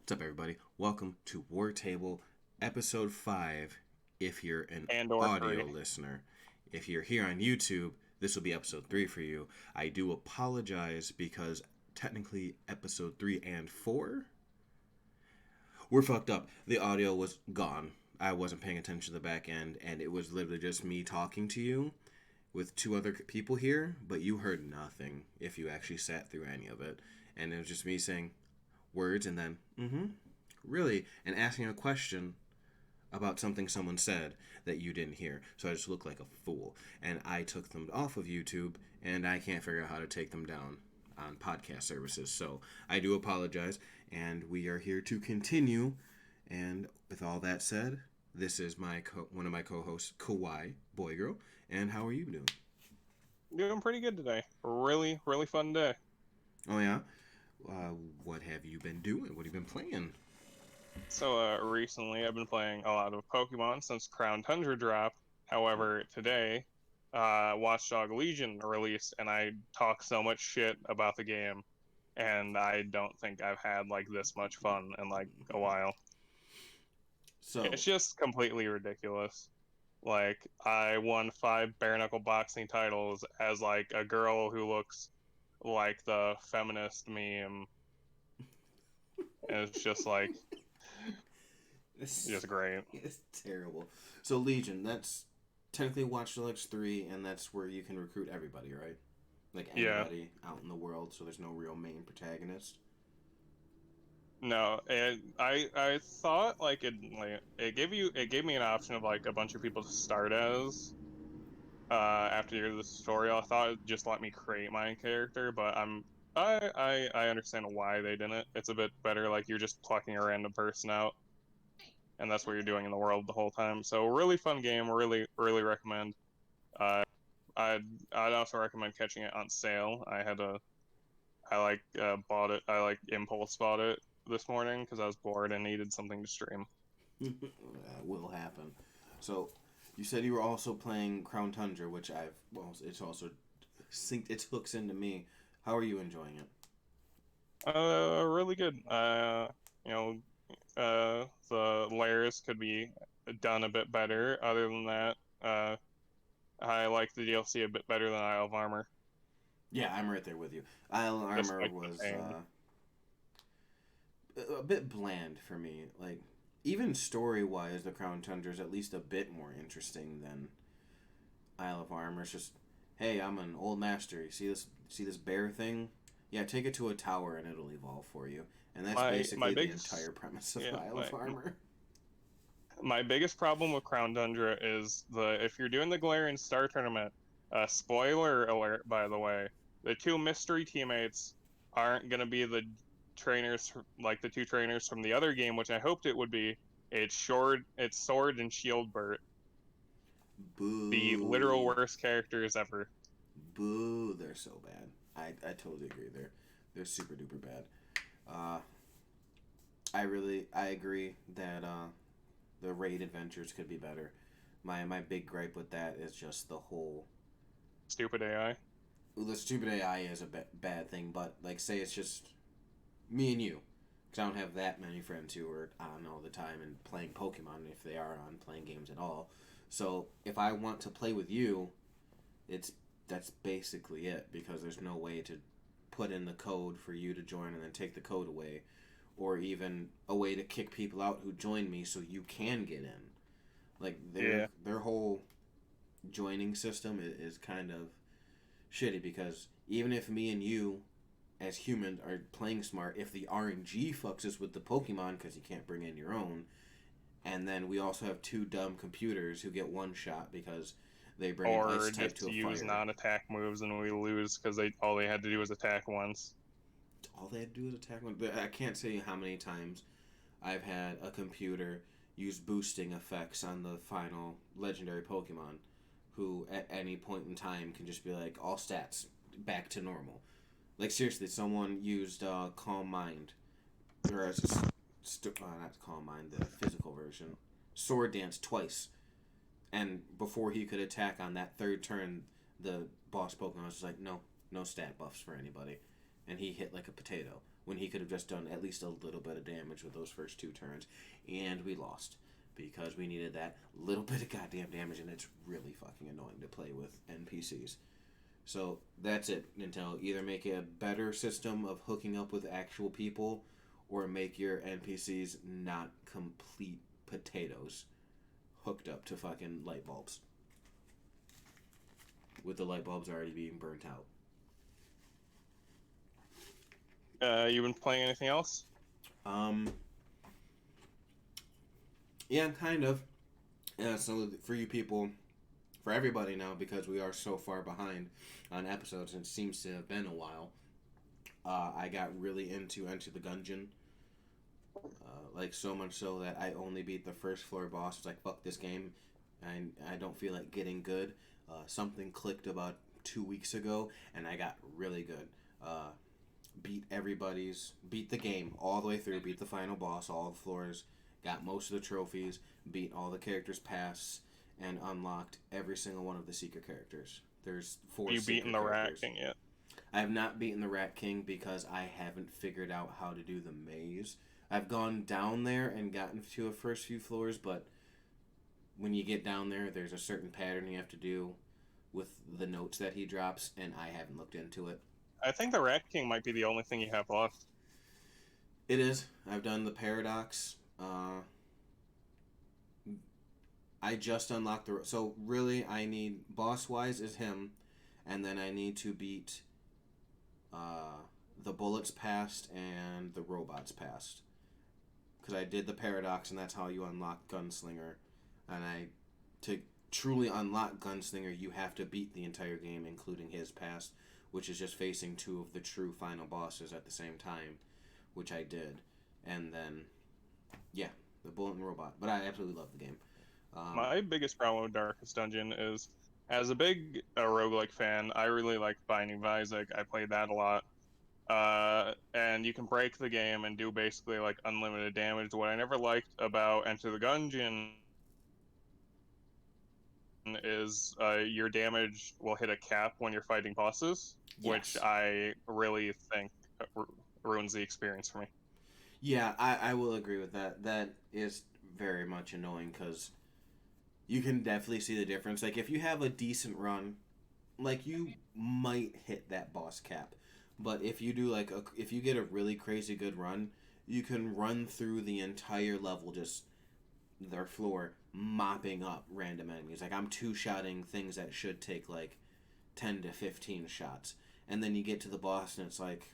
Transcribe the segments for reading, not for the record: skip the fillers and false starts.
What's up, everybody? Welcome to War Table, Episode 5, if you're an and or audio 3. listener. If you're here on YouTube, this will be Episode 3 for you. I do apologize because technically Episode 3 and 4 were fucked up. The audio was gone. I wasn't paying attention to the back end, and it was literally just me talking to you with two other people here, but you heard nothing if you actually sat through any of it. And it was just me saying words and then, really, and asking a question about something someone said that you didn't hear. So I just looked like a fool. And I took them off of YouTube, and I can't figure out how to take them down on podcast services. So I do apologize, and we are here to continue. And with all that said, this is one of my co-hosts, Kawhi Boygirl. And how are you doing? Doing pretty good today. Really, really fun day. Oh yeah. What have you been doing? What have you been playing? So recently I've been playing a lot of Pokemon since Crown Tundra dropped. However, today Watchdog Legion released, and I talk so much shit about the game, and I don't think I've had like this much fun in like a while. So It's just completely ridiculous. Like I won 5 bare knuckle boxing titles as like a girl who looks like the feminist meme. And it's just like it's, just great. it's terrible. So Legion, that's technically Watch Dogs 3, and that's where you can recruit everybody, right? Like Yeah. anybody out in the world, so there's no real main protagonist. No, I thought like it gave me an option of like a bunch of people to start as after the tutorial. I thought it just let me create my character, but I understand why they didn't. It's a bit better like you're just plucking a random person out, and that's what you're doing in the world the whole time. So really fun game, really recommend. Uh, I'd also recommend catching it on sale. I like bought it. I like impulse bought it this morning because I was bored and needed something to stream. That will happen. So you said you were also playing Crown Tundra, which it's also synced its hooks into me. How are you enjoying it? Really good. You know, the layers could be done a bit better. Other than that, I like the DLC a bit better than Isle of Armor, Yeah, I'm right there with you. Isle Armor despite the was pain. a bit bland for me. Like, even story wise, the Crown Tundra is at least a bit more interesting than Isle of Armor. It's just, hey, I'm an old master. You see this? See this bear thing? Yeah, take it to a tower and it'll evolve for you. And that's My basically the biggest entire premise of yeah Isle of Armor. my biggest problem with Crown Tundra is the if you're doing the Galarian Star Tournament, spoiler alert by the way, the two mystery teammates aren't gonna be the trainers like the two trainers from the other game, which I hoped it would be. It's Sword and Shieldbert, the literal Boo. worst characters ever. Boo. They're so bad. I totally agree. They're super duper bad. Uh, I agree that the raid adventures could be better. My big gripe with that is just the whole Stupid AI. the stupid AI is a bad thing, but like say it's just me and you, because I don't have that many friends who are on all the time and playing Pokemon if they are on playing games at all. So if I want to play with you, it's that's basically it because there's no way to put in the code for you to join and then take the code away, or even a way to kick people out who join me so you can get in. Like Yeah. their whole joining system is kind of shitty because even if me and you as humans are playing smart, if the RNG fucks us with the Pokemon because you can't bring in your own, and then we also have two dumb computers who get one shot because they bring an ice Or type just to a use fire. non-attack moves and we lose because they all they had to do was attack once. All they had to do is attack one. But I can't say how many times I've had a computer use boosting effects on the final legendary Pokemon, who at any point in time can just be like all stats back to normal. Like seriously, someone used Calm Mind, or not Calm Mind, the physical version, Sword Dance twice, and before he could attack on that third turn, the boss Pokemon was just like, no, no stat buffs for anybody, and he hit like a potato. when he could have just done at least a little bit of damage with those first 2 turns. And we lost because we needed that little bit of goddamn damage, and it's really fucking annoying to play with NPCs. So that's it, Nintendo. Either make a better system of hooking up with actual people, or make your NPCs not complete potatoes hooked up to fucking light bulbs, with the light bulbs already being burnt out. You been playing anything else? Yeah, kind of. So for you people, for everybody now, because we are so far behind on episodes, and it seems to have been a while, I got really into Enter the Gungeon. Like, so much so that I only beat the first floor boss. It's like, fuck this game. I don't feel like getting good. Something clicked about 2 weeks ago, and I got really good. Beat the game all the way through, beat the final boss, all the floors, got most of the trophies, beat all the characters' pass, and unlocked every single one of the secret characters. There's 4 You secret beaten the characters. Rat King yet? I have not beaten the Rat King because I haven't figured out how to do the maze. I've gone down there and gotten to the first few floors, but when you get down there, there's a certain pattern you have to do with the notes that he drops, and I haven't looked into it. I think the Rat King might be the only thing you have left. It is. I've done the Paradox. I just unlocked the... So, really, I need... Boss-wise is him, and then I need to beat the Bullets past and the Robots past. Because I did the Paradox, and that's how you unlock Gunslinger. And to truly unlock Gunslinger, you have to beat the entire game, including his past, which is just facing 2 of the true final bosses at the same time, which I did. And then, yeah, the Bullet and Robot. But I absolutely love the game. My biggest problem with Darkest Dungeon is, as a big roguelike fan, I really like Binding of Isaac. I played that a lot. And you can break the game and do basically like unlimited damage. What I never liked about Enter the Gungeon is your damage will hit a cap when you're fighting bosses, Yes. which I really think ruins the experience for me. Yeah, I will agree with that. That is very much annoying because you can definitely see the difference. Like, if you have a decent run, like, you might hit that boss cap. But if you do, like, if you get a really crazy good run, you can run through the entire level, just their floor, mopping up random enemies. Like, I'm 2-shotting things that should take, like, 10 to 15 shots. And then you get to the boss, and it's like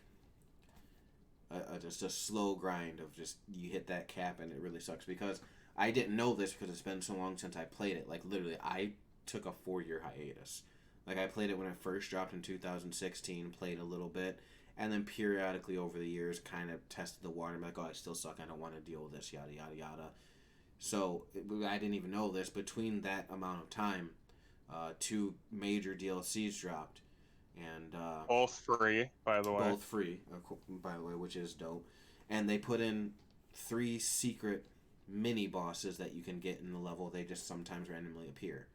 just a slow grind of just, you hit that cap, and it really sucks. Because I didn't know this because it's been so long since I played it. Like, literally, I took a 4-year hiatus. Like, I played it when it first dropped in 2016, played a little bit, and then periodically over the years kind of tested the water. I'm like, oh, I still suck, I don't want to deal with this, yada, yada, yada. So, I didn't even know this. Between that amount of time, 2 major DLCs dropped. And both free, by the way. Both free, by the way, which is dope. And they put in 3 secret mini bosses that you can get in the level. They just sometimes randomly appear.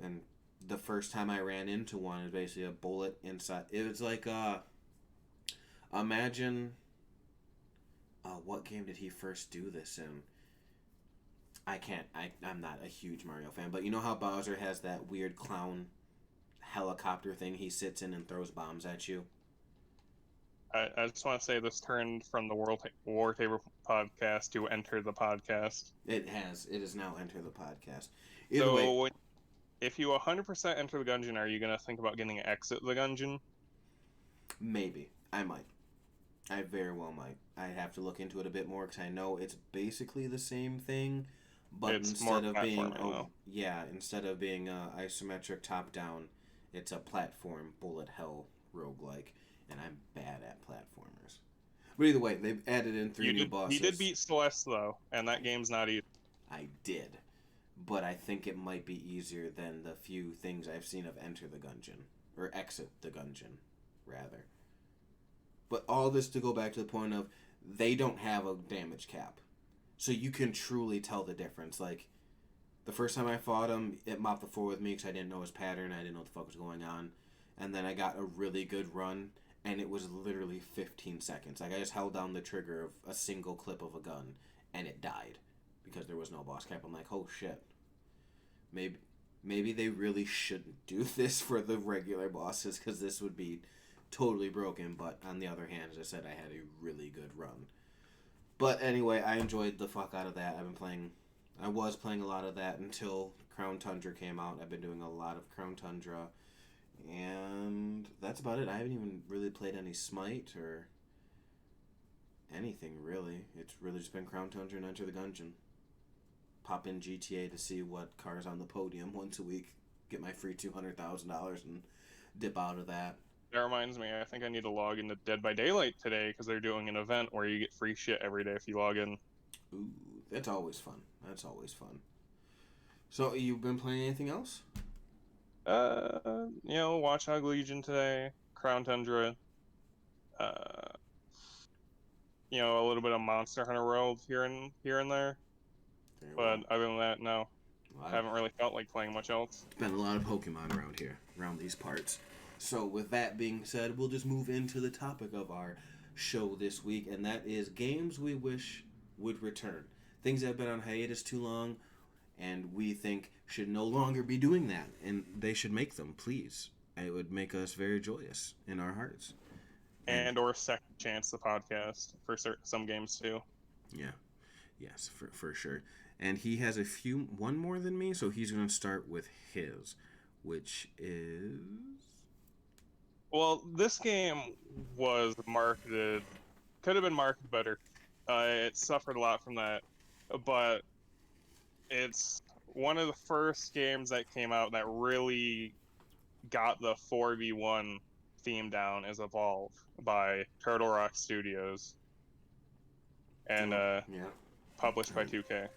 And the first time I ran into one is basically a bullet inside. It was like, imagine, what game did he first do this in? I'm not a huge Mario fan, but you know how Bowser has that weird clown helicopter thing he sits in and throws bombs at you? I just want to say this turned from the War Table podcast to Enter the Podcast. It has. It is now Enter the Podcast. So, if you 100% Enter the Gungeon, are you going to think about getting Exit the Gungeon? Maybe. I might. I very well might. I have to look into it a bit more because I know it's basically the same thing, but it's instead of being instead of being isometric top down, it's a platform bullet hell roguelike, and I'm bad at platformers. But either way, they've added in 3 new bosses. You did beat Celeste though, and that game's not easy. I did, but I think it might be easier than the few things I've seen of Enter the Gungeon, or Exit the Gungeon, rather. But all this to go back to the point of, they don't have a damage cap. So you can truly tell the difference. Like, the first time I fought him, it mopped the floor with me because I didn't know his pattern. I didn't know what the fuck was going on. And then I got a really good run, and it was literally 15 seconds. Like, I just held down the trigger of a single clip of a gun, and it died because there was no boss cap. I'm like, oh shit. Maybe they really shouldn't do this for the regular bosses, because this would be totally broken. But on the other hand, as I said, I had a really good run. But anyway, I enjoyed the fuck out of that. I was playing a lot of that until Crown Tundra came out. I've been doing a lot of Crown Tundra, and that's about it. I haven't even really played any Smite or anything, really. It's really just been Crown Tundra and Enter the Gungeon. Pop in GTA to see what car's on the podium once a week, get my free $200,000 and dip out of that. That reminds me, I think I need to log into Dead by Daylight today because they're doing an event where you get free shit every day if you log in. Ooh, that's always fun. That's always fun. So, you've been playing anything else? Watch Dog Legion today, Crown Tundra, a little bit of Monster Hunter World here and there. Very But well. other than that, no. Well, I haven't really felt like playing much else. Been a lot of Pokemon around here, around these parts. So, with that being said, we'll just move into the topic of our show this week, and that is games we wish would return. Things that have been on hiatus too long, and we think should no longer be doing that, and they should make them, please. It would make us very joyous in our hearts. And or Second Chance the podcast for some games too. Yeah, yes, for sure. And he has one more than me, so he's going to start with his, which is... Well, this game was could have been marketed better. It suffered a lot from that, but it's one of the first games that came out that really got the 4v1 theme down is Evolve by Turtle Rock Studios and published by 2K.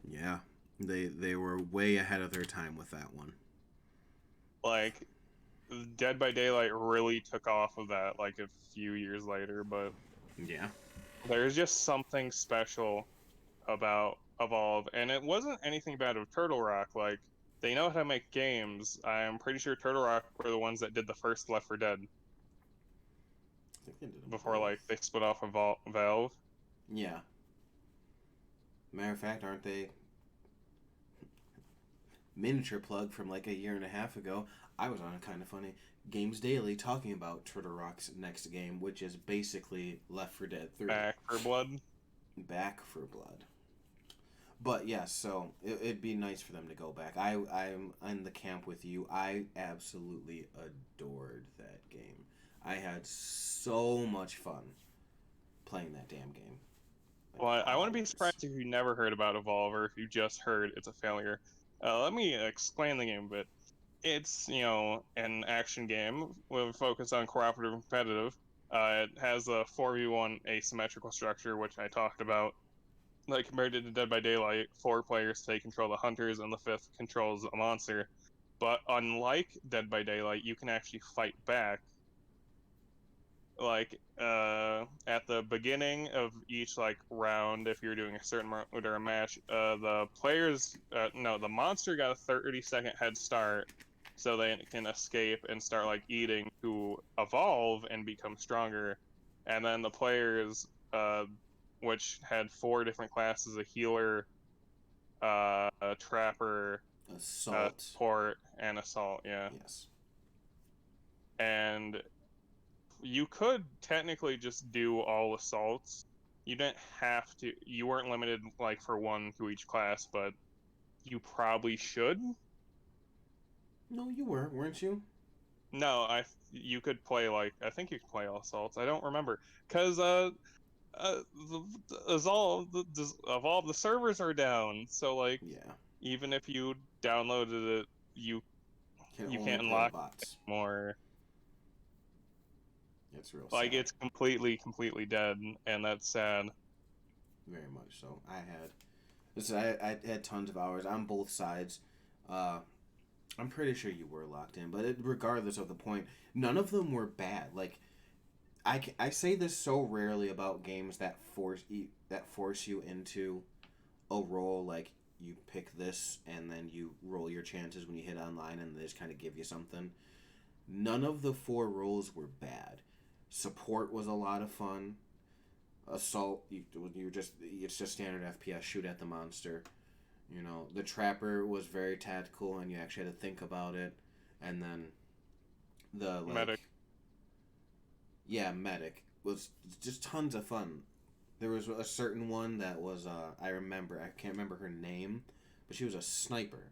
Yeah, they were way ahead of their time with that one. Like, Dead by Daylight really took off of that like a few years later, but yeah, there's just something special about Evolve, and it wasn't anything bad of Turtle Rock. Like, they know how to make games. I'm pretty sure Turtle Rock were the ones that did the first Left 4 Dead. I think they did before like they split off of Valve. Yeah. Matter of fact, aren't they? Miniature plug from like a year and a half ago. I was on a Kind of Funny Games Daily talking about Turtle Rock's next game, which is basically Left 4 Dead 3. Back 4 Blood. Back 4 Blood. But yes, so it'd be nice for them to go back. I'm in the camp with you. I absolutely adored that game. I had so much fun playing that damn game. Well, I wouldn't be surprised if you never heard about Evolve or if you just heard it's a failure. Let me explain the game a bit. It's, an action game with a focus on cooperative and competitive. It has a 4v1 asymmetrical structure, which I talked about. Like, compared to Dead by Daylight, 4 players take control of the hunters and the 5th controls a monster. But unlike Dead by Daylight, you can actually fight back. Like, at the beginning of each, round, if you're doing a certain round or a match, the monster got a 30-second head start, so they can escape and start, eating to evolve and become stronger. And then the players, which had 4 different classes, a healer, a trapper, assault, support, and assault, yeah. Yes. And you could technically just do all assaults. You didn't have to. You weren't limited for 1 to each class, but you probably should. No, you weren't you? No, you could play I think you could play all assaults. I don't remember because Evolve the servers are down, so yeah, even if you downloaded it, you can't unlock it more. It's real sad. It's completely dead, and that's sad. Very much so. I had tons of hours on both sides. I'm pretty sure you were locked in, but regardless of the point, none of them were bad. I say this so rarely about games that force you into a role. Like, you pick this and then you roll your chances when you hit online, and they just kind of give you something. None of the 4 roles were bad. Support was a lot of fun. Assault, it's just standard FPS, shoot at the monster. You know, the Trapper was very tactical, and you actually had to think about it. And then the Medic. yeah, Medic was just tons of fun. There was a certain one that was I remember, I can't remember her name, but she was a sniper.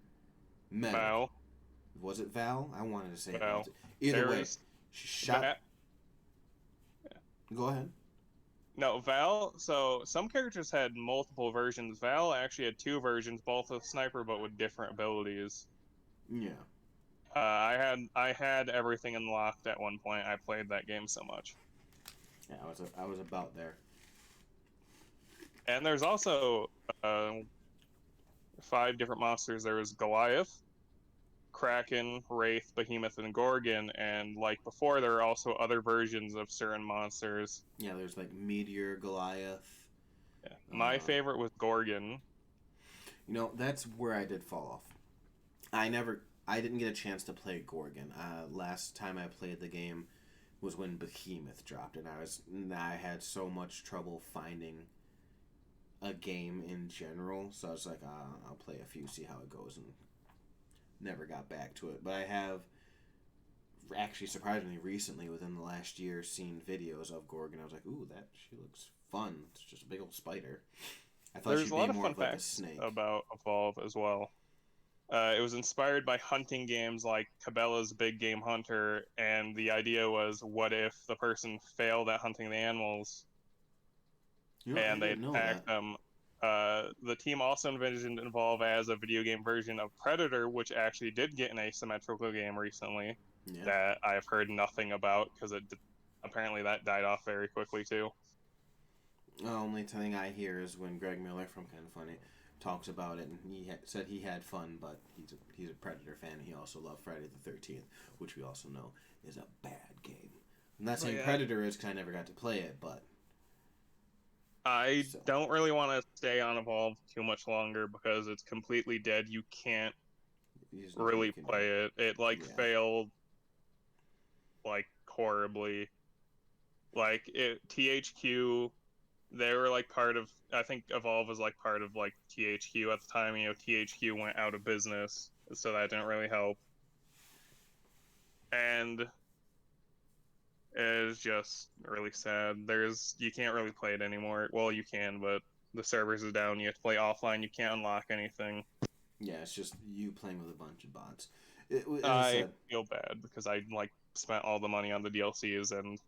Medic. Val. Was it Val? I wanted to say it Val. was. Either There way, was she shot. Go ahead. No, Val. So some characters had multiple versions. Val actually had two versions, both with sniper but with different abilities. Yeah. I had everything unlocked at one point. I played that game so much. Yeah, I was about there. And there's also 5 different monsters. There was Goliath, Kraken, Wraith, Behemoth, and Gorgon. And like before, there are also other versions of certain monsters. Yeah, there's like Meteor, Goliath. Yeah. My favorite was Gorgon. You know, that's where I did fall off. I didn't get a chance to play Gorgon. Last time I played the game was when Behemoth dropped, and I had so much trouble finding a game in general. So I was like, I'll play a few, see how it goes, and never got back to it. But I have actually surprisingly recently, within the last year, seen videos of Gorgon. I was like, ooh, she looks fun. It's just a big old spider. I thought There's she'd a be lot of more fun of like a facts snake. about Evolve as well. It was inspired by hunting games like Cabela's Big Game Hunter, and the idea was, what if the person failed at hunting the animals You know, I and they didn't know attacked that. them? The team also envisioned Evolve as a video game version of Predator, which actually did get an asymmetrical game recently Yeah. that I've heard nothing about because apparently that died off very quickly too. The only thing I hear is when Greg Miller from Kind of Funny talks about it, and said he had fun, but he's a Predator fan, and he also loved Friday the 13th, which we also know is a bad game. I'm not saying Predator is because I never got to play it, but I don't really want to stay on Evolve too much longer because it's completely dead. You can't really play it. It failed like horribly. Like THQ, they were like part of. I think Evolve was like part of like THQ at the time. You know, THQ went out of business, so that didn't really help. And it's just really sad. You can't really play it anymore. Well, you can, but the servers is down. You have to play offline. You can't unlock anything. Yeah, it's just you playing with a bunch of bots. I feel bad because I like spent all the money on the DLCs, and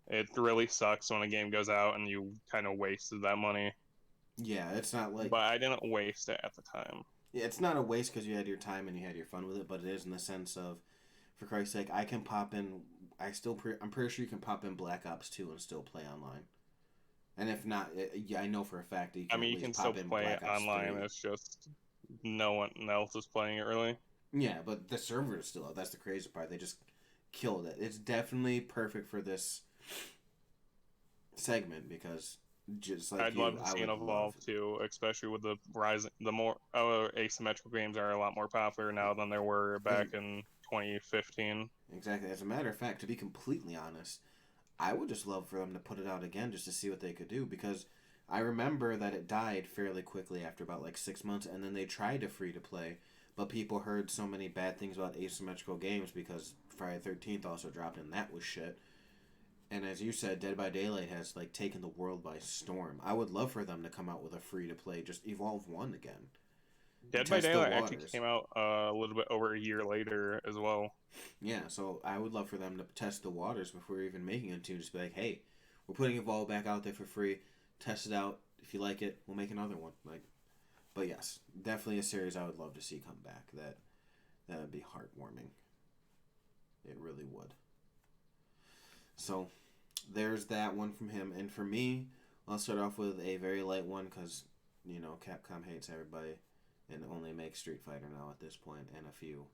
it really sucks when a game goes out and you kind of wasted that money. Yeah, it's not like. But I didn't waste it at the time. Yeah, it's not a waste because you had your time and you had your fun with it, but it is in the sense of, for Christ's sake, I can pop in. I'm pretty sure you can pop in Black Ops 2 and still play online. And if not, yeah, I know for a fact that you can. I mean, you can still play it online. It's just no one else is playing it really. Yeah, but the server is still up. That's the crazy part. They just killed it. It's definitely perfect for this segment because just like I'd love to see an Evolve too, especially with the rise. The more asymmetrical games are a lot more popular now than there were back in 2015. Exactly. As a matter of fact, to be completely honest, I would just love for them to put it out again just to see what they could do because I remember that it died fairly quickly after about like 6 months, and then they tried to free to play, but people heard so many bad things about asymmetrical games because Friday the 13th also dropped, and that was shit. And as you said, Dead by Daylight has like taken the world by storm. I would love for them to come out with a free to play, just Evolve 1 again. Dead by Daylight actually came out a little bit over a year later as well. Yeah, so I would love for them to test the waters before even making a tune. Just be like, hey, we're putting Evolve back out there for free. Test it out. If you like it, we'll make another one. But yes, definitely a series I would love to see come back. That would be heartwarming. It really would. So there's that one from him, and for me, I'll start off with a very light one because Capcom hates everybody and only makes Street Fighter now at this point, and a few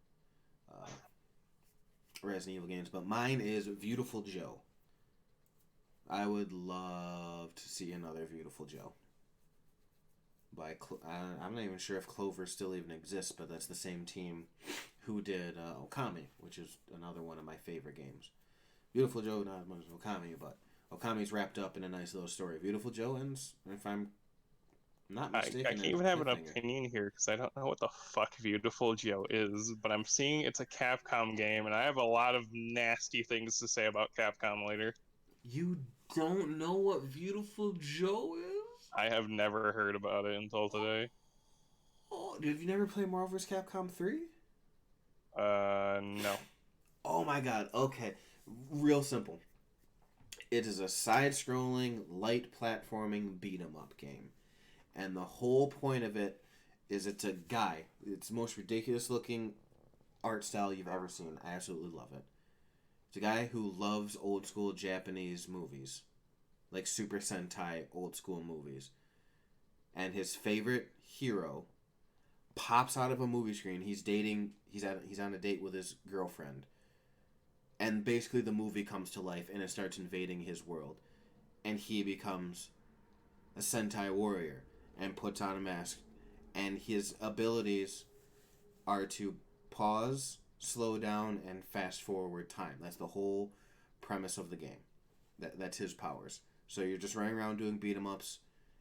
Resident Evil games. But mine is Beautiful Joe. I would love to see another Beautiful Joe. I'm not even sure if Clover still even exists, but that's the same team who did Okami, which is another one of my favorite games. Beautiful Joe, not as much as Okami, but Okami's wrapped up in a nice little story. Beautiful Joe ends, if I'm not I mistaken, can't in a even have an cliffhanger. opinion here because I don't know what the fuck Beautiful Joe is, but I'm seeing it's a Capcom game, and I have a lot of nasty things to say about Capcom later. You don't know what Beautiful Joe is? I have never heard about it until today. Oh, have you never played Marvel vs. Capcom 3? No. Oh my god, okay. Real simple. It is a side scrolling, light platforming beat 'em up game. And the whole point of it is it's a guy. It's the most ridiculous looking art style you've ever seen. I absolutely love it. It's a guy who loves old school Japanese movies, like Super Sentai old school movies. And his favorite hero pops out of a movie screen. He's on a date with his girlfriend. And basically the movie comes to life and it starts invading his world. And he becomes a Sentai warrior and puts on a mask. And his abilities are to pause, slow down, and fast forward time. That's the whole premise of the game. That's his powers. So you're just running around doing beat 'em ups,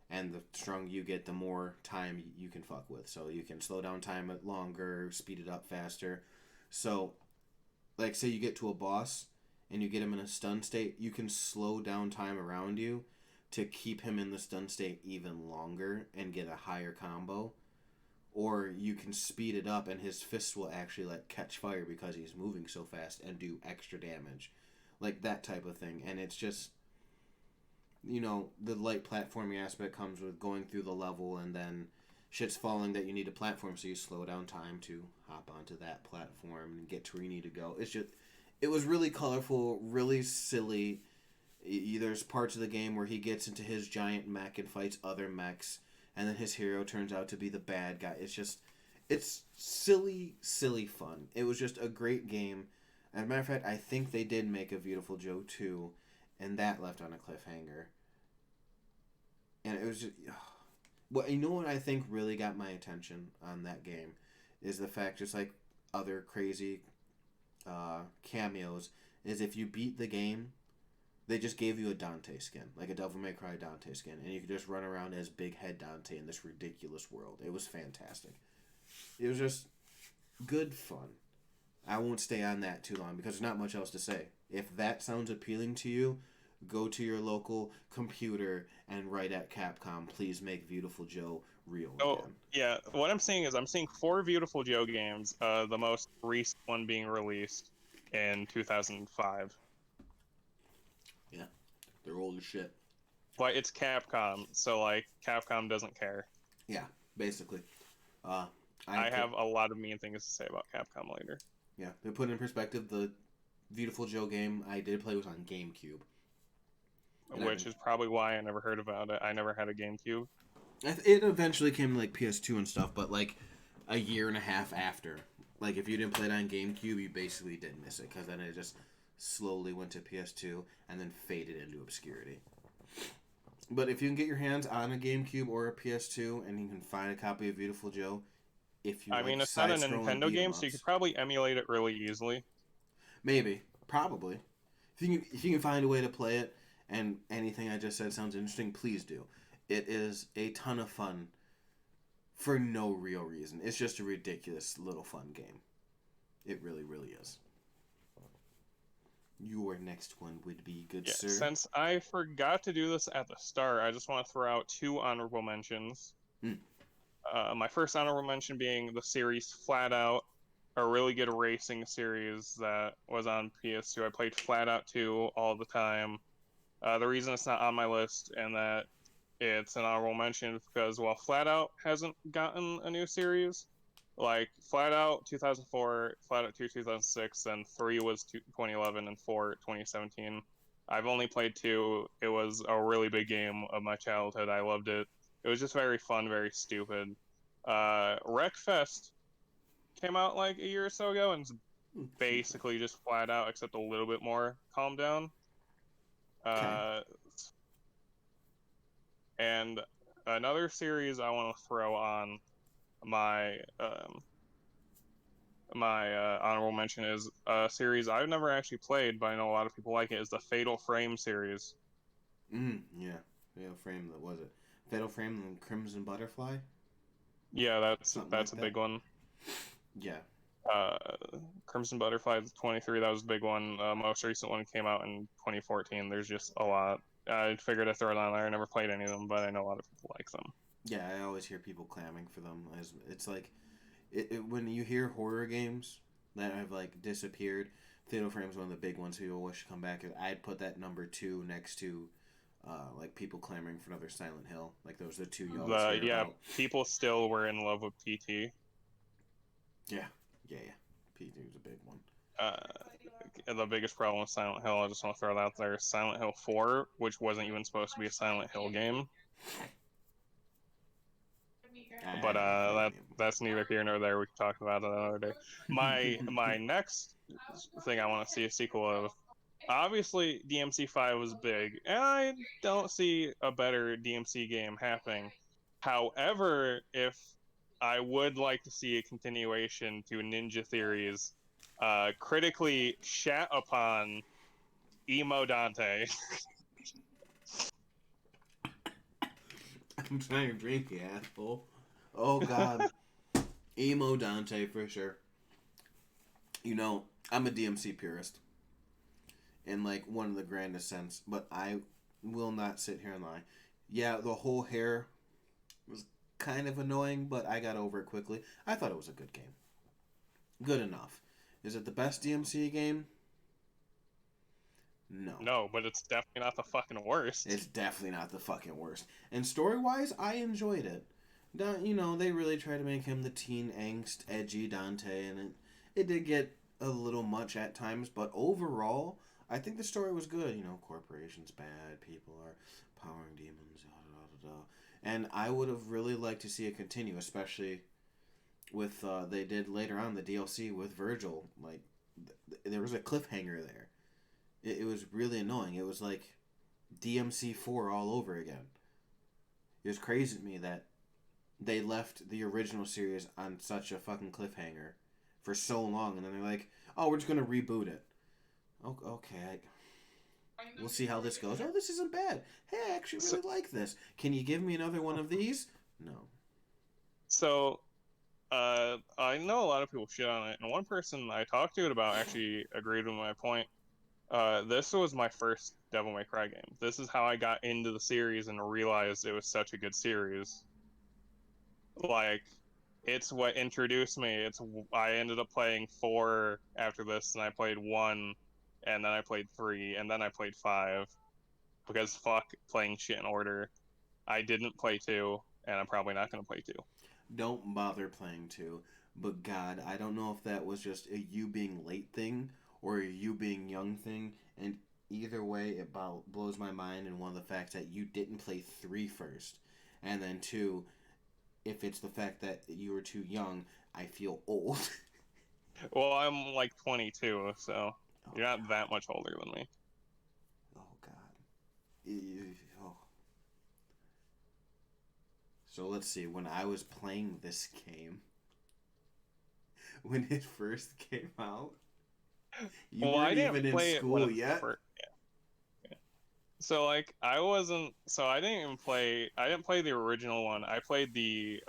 and the stronger you get, the more time you can fuck with. So you can slow down time longer, speed it up faster. So, like, say you get to a boss and you get him in a stun state, you can slow down time around you to keep him in the stun state even longer and get a higher combo, or you can speed it up and his fists will actually like catch fire because he's moving so fast and do extra damage, like that type of thing. And it's just, the light platforming aspect comes with going through the level and then shit's falling that you need a platform, so you slow down time to hop onto that platform and get to where you need to go. It was really colorful, really silly. There's parts of the game where he gets into his giant mech and fights other mechs, and then his hero turns out to be the bad guy. It's silly, silly fun. It was just a great game. As a matter of fact, I think they did make a Beautiful Joe 2, and that left on a cliffhanger. And it was just. Well, you know what I think really got my attention on that game is the fact, just like other crazy cameos, is if you beat the game, they just gave you a Dante skin, like a Devil May Cry Dante skin, and you could just run around as Big Head Dante in this ridiculous world. It was fantastic. It was just good fun. I won't stay on that too long because there's not much else to say. If that sounds appealing to you, go to your local computer and write at Capcom, please make Beautiful Joe real Oh, again. yeah. What I'm seeing is I'm seeing 4 Beautiful Joe games, the most recent one being released in 2005. Yeah, they're old as shit. But it's Capcom, so like Capcom doesn't care. Yeah, basically. Uh, I have a lot of mean things to say about Capcom later. Yeah, to put in perspective, the Beautiful Joe game I did play was on GameCube. Which is probably why I never heard about it. I never had a GameCube. It eventually came to like PS2 and stuff, but like a year and a half after. Like if you didn't play it on GameCube, you basically did miss it because then it just slowly went to PS2 and then faded into obscurity. But if you can get your hands on a GameCube or a PS2 and you can find a copy of Beautiful Joe, if you It's not a Nintendo game, so you could probably emulate it really easily. Maybe, probably. If you can find a way to play it, and anything I just said sounds interesting, please do. It is a ton of fun for no real reason. It's just a ridiculous little fun game. It really, really is. Your next one would be good, Yeah, sir. since I forgot to do this at the start, I just want to throw out 2 honorable mentions. My first honorable mention being the series Flat Out, a really good racing series that was on PS2. I played Flat Out 2 all the time. The reason it's not on my list and that it's an honorable mention is because while Flat Out hasn't gotten a new series, like Flat Out 2004, Flat Out 2 2006, and 3 was 2011, and 4 2017. I've only played 2. It was a really big game of my childhood. I loved it. It was just very fun, very stupid. Wreckfest came out like a year or so ago, and it's basically just Flat Out, except a little bit more calmed down. Okay. And another series I want to throw on my my honorable mention is a series I've never actually played, but I know a lot of people like it. Is the Fatal Frame series. Yeah. Fatal Frame. That was it. Fatal Frame and Crimson Butterfly. Yeah, Something that's like a that. big one. Yeah. Uh, Crimson Butterfly 23, that was a big one. Most recent one came out in 2014. There's just a lot. I figured I'd throw it on there. I never played any of them, but I know a lot of people like them. Yeah. I always hear people clamoring for them. It's like when you hear horror games that have like disappeared. Fatal Frame's one of the big ones people wish to come back. I'd put that number two next to like people clamoring for another Silent Hill. Like those are the two you always hear Yeah, about. people still were in love with PT. Yeah, yeah. P2 is a big one. Uh, the biggest problem with Silent Hill, I just want to throw that out there, is Silent Hill 4, which wasn't even supposed to be a Silent Hill game. I But never played that's neither here nor there. We can talk about it another day. My next thing I want to see a sequel of, obviously DMC5 was big, and I don't see a better DMC game happening. However, if I would like to see a continuation to Ninja Theory's critically shat upon Emo Dante. I'm trying to drink, you asshole. Oh God, emo Dante for sure. You know, I'm a DMC purist in like one of the grandest sense, but I will not sit here and lie. Yeah, the whole hair was kind of annoying, but I got over it quickly. I thought it was a good game. Good enough. Is it the best DMC game? No. No, but it's definitely not the fucking worst. It's definitely not the fucking worst. And story wise, I enjoyed it. You know, they really tried to make him the teen angst, edgy Dante, and it did get a little much at times, but overall, I think the story was good. You know, corporations bad, people are powering demons, da da da da. And I would have really liked to see it continue, especially with they did later on the DLC with Virgil. Like, there was a cliffhanger there. It was really annoying. It was like DMC4 all over again. It was crazy to me that they left the original series on such a fucking cliffhanger for so long, and then they're like, "Oh, we're just gonna reboot it." Okay, we'll see how this goes. Oh, this isn't bad. Hey, I actually So, really like this. Can you give me another one of these? No. so I know a lot of people shit on it, and one person I talked to it about actually agreed with my point. This was my first Devil May Cry game. This is how I got into the series and realized it was such a good series. Like, it's what introduced me. I ended up playing 4 after this, and I played 1, and then I played 3, and then I played 5. Because fuck playing shit in order. I didn't play 2, and I'm probably not gonna play 2. Don't bother playing two. But God, I don't know if that was just a you being late thing or a you being young thing. And either way, it blows my mind. And one of the facts that you didn't play three first, and then two, if it's the fact that you were too young, I feel old. Well, I'm like 22, so Oh you're not God. that much older than me. Oh God. Oh. So let's see. When I was playing this game, when it first came out, you Well, I weren't didn't even in play it when school it yet. first. So like I wasn't. So I didn't even play. I didn't play the original one. I played the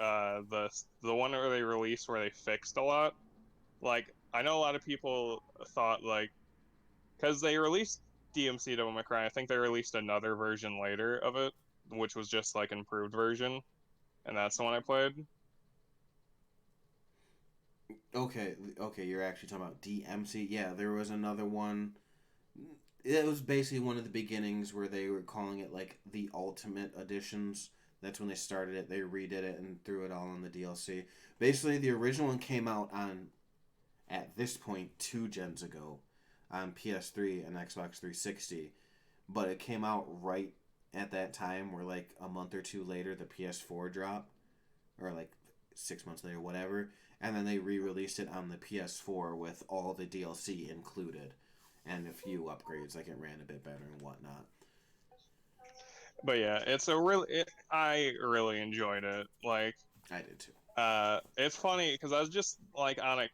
one where they released where they fixed a lot. Like I know a lot of people thought like because they released DMC Devil May Cry. I think they released another version later of it, which was just like improved version, and that's the one I played. Okay, you're actually talking about DMC. Yeah, there was another one. It was basically one of the beginnings where they were calling it like the Ultimate Editions. That's when they started it. They redid it and threw it all on the DLC. Basically, the original one came out on at this point 2 gens ago on PS3 and Xbox 360, but it came out right at that time where like a month or two later the PS4 dropped, or like 6 months later, whatever, and then they re-released it on the PS4 with all the DLC included and a few upgrades, like it ran a bit better and whatnot. But yeah, I really enjoyed it. Like, I did too. it's funny because I was just like on it.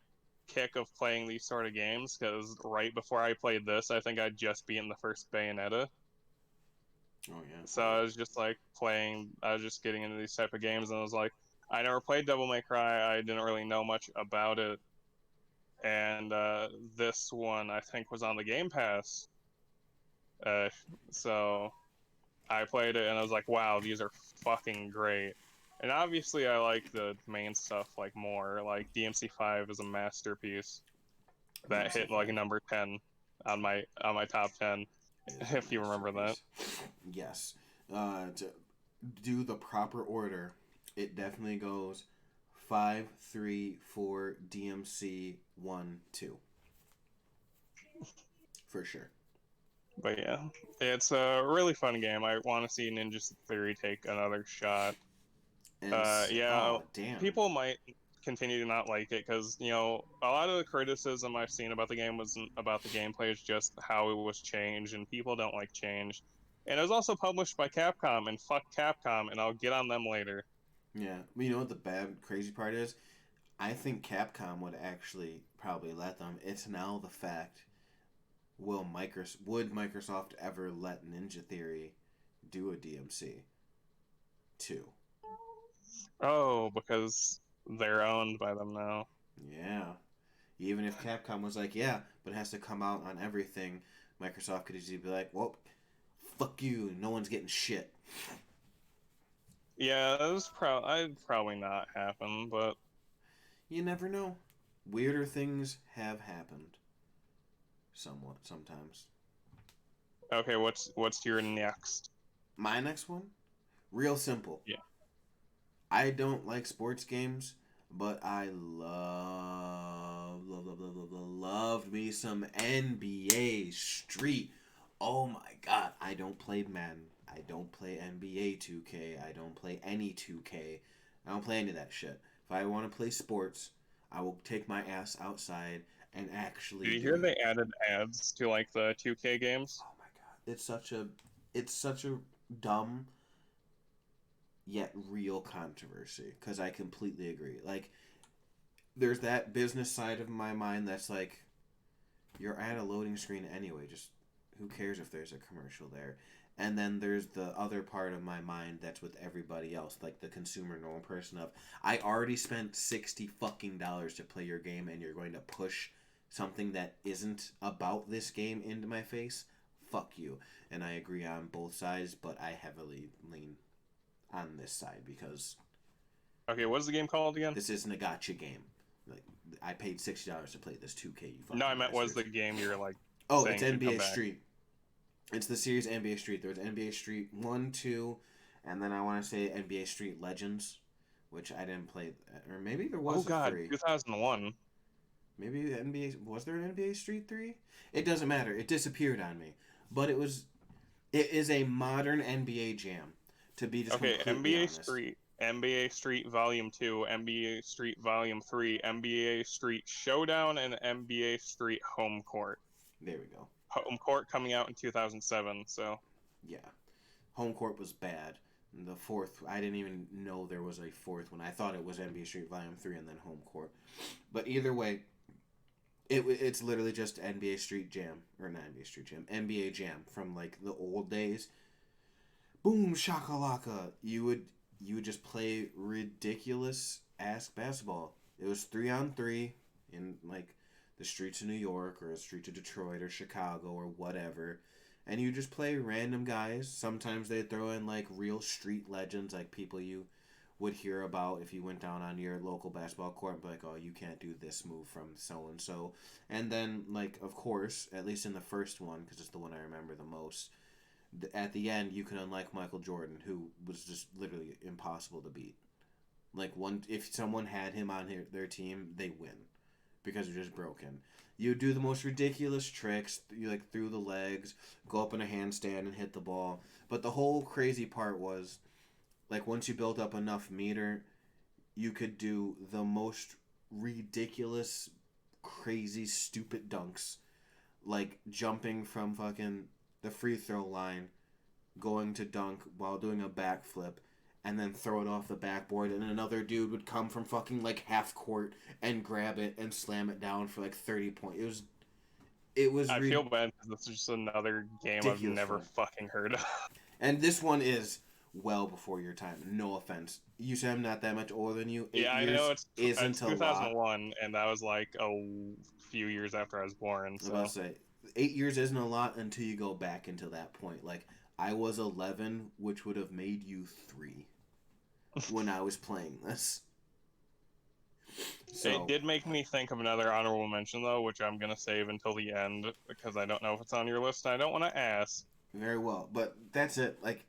kick of playing these sort of games because right before I played this, I think I'd just beaten the first Bayonetta. Oh yeah. So I was just like playing, I was just getting into these type of games, and I was like, I never played Devil May Cry. I didn't really know much about it, and this one I think was on the Game Pass. Uh, so I played it, and I was like, wow, these are fucking great. And obviously, I like the main stuff like more. Like DMC5 is a masterpiece that hit like DMC5 number 10 on my top 10, is a if you remember that. masterpiece. Yes. To do the proper order, it definitely goes 5, 3, 4, DMC, 1, 2. For sure. But yeah, it's a really fun game. I want to see Ninja Theory take another shot. And, Yeah, oh, damn. people might continue to not like it because, you know, a lot of the criticism I've seen about the game wasn't about the gameplay, it's just how it was changed, and people don't like change. And it was also published by Capcom, and fuck Capcom, and I'll get on them later. Yeah. You know what the bad, crazy part is? I think Capcom would actually probably let them. It's now the fact, would Microsoft ever let Ninja Theory do a DMC 2? Oh, because they're owned by them now. Yeah. Even if Capcom was like, yeah, but it has to come out on everything, Microsoft could easily be like, well, fuck you, no one's getting shit. Yeah, I'd probably not happen, but You never know. Weirder things have happened. Somewhat, sometimes. okay, what's your next? My next one? Real simple. Yeah. I don't like sports games, but I loved me some NBA Street. Oh my god, I don't play Madden. I don't play NBA 2K. I don't play any 2K. I don't play any of that shit. If I want to play sports, I will take my ass outside and Did actually you do hear it. they added ads to like the 2K games? Oh my god, it's such a dumb yet real controversy because I completely agree. Like, there's that business side of my mind that's like, you're at a loading screen anyway. Just who cares if there's a commercial there? And then there's the other part of my mind that's with everybody else, like the consumer normal person of, I already spent $60 to play your game, and you're going to push something that isn't about this game into my face. Fuck you. And I agree on both sides, but I heavily lean on this side because Okay, what's the game called again? this isn't a gotcha game. Like, I paid $60 to play this 2K. You fucking No, I meant was bastards. the game you're like Oh, it's saying should come NBA back. Street. It's the series NBA Street. There's NBA Street 1, 2, and then I want to say NBA Street Legends, which I didn't play. Or maybe there Oh was a God, 3. 2001. Maybe NBA. Was there an NBA Street 3? It doesn't matter. It disappeared on me. But it was. It is a modern NBA Jam, to be just Okay, completely honest. NBA Street Volume 2, NBA Street Volume 3, NBA Street Showdown, and NBA Street Home Court. There we go. Home Court coming out in 2007, so Yeah. Home Court was bad. The fourth, I didn't even know there was a fourth one. I thought it was NBA Street Volume 3 and then Home Court. But either way, it's literally just NBA Street Jam. Or not NBA Street Jam. NBA Jam from like the old days. Boom shakalaka. You would just play ridiculous ass basketball. It was 3-on-3 in like the streets of New York or the streets of Detroit or Chicago or whatever. And you just play random guys. Sometimes they throw in like real street legends, like people you would hear about if you went down on your local basketball court and be like, oh, you can't do this move from so and so. And then, like, of course, at least in the first one, because it's the one I remember the most, at the end you can unlike Michael Jordan, who was just literally impossible to beat. Like, one, if someone had him on their team, they win because they're just broken. You do the most ridiculous tricks, you like through the legs, go up in a handstand and hit the ball. But the whole crazy part was, like, once you built up enough meter, you could do the most ridiculous, crazy, stupid dunks, like jumping from fucking the free throw line, going to dunk while doing a backflip, and then throw it off the backboard, and another dude would come from fucking like half court and grab it and slam it down for like 30 points. It was I feel bad because this is just another game I've ridiculous never fun. fucking heard of. And this one is well before your time. No offense. You say I'm not that much older than you. 8 Yeah, I years know it's isn't a lot. 2001, and that was like a few years after I was born. I was So about to say 8 years isn't a lot until you go back into that point. Like I was 11, which would have made you 3 when I was playing this. So, it did make me think of another honorable mention though, which I'm gonna save until the end because I don't know if it's on your list. And I don't want to ask. very well, but that's it. Like,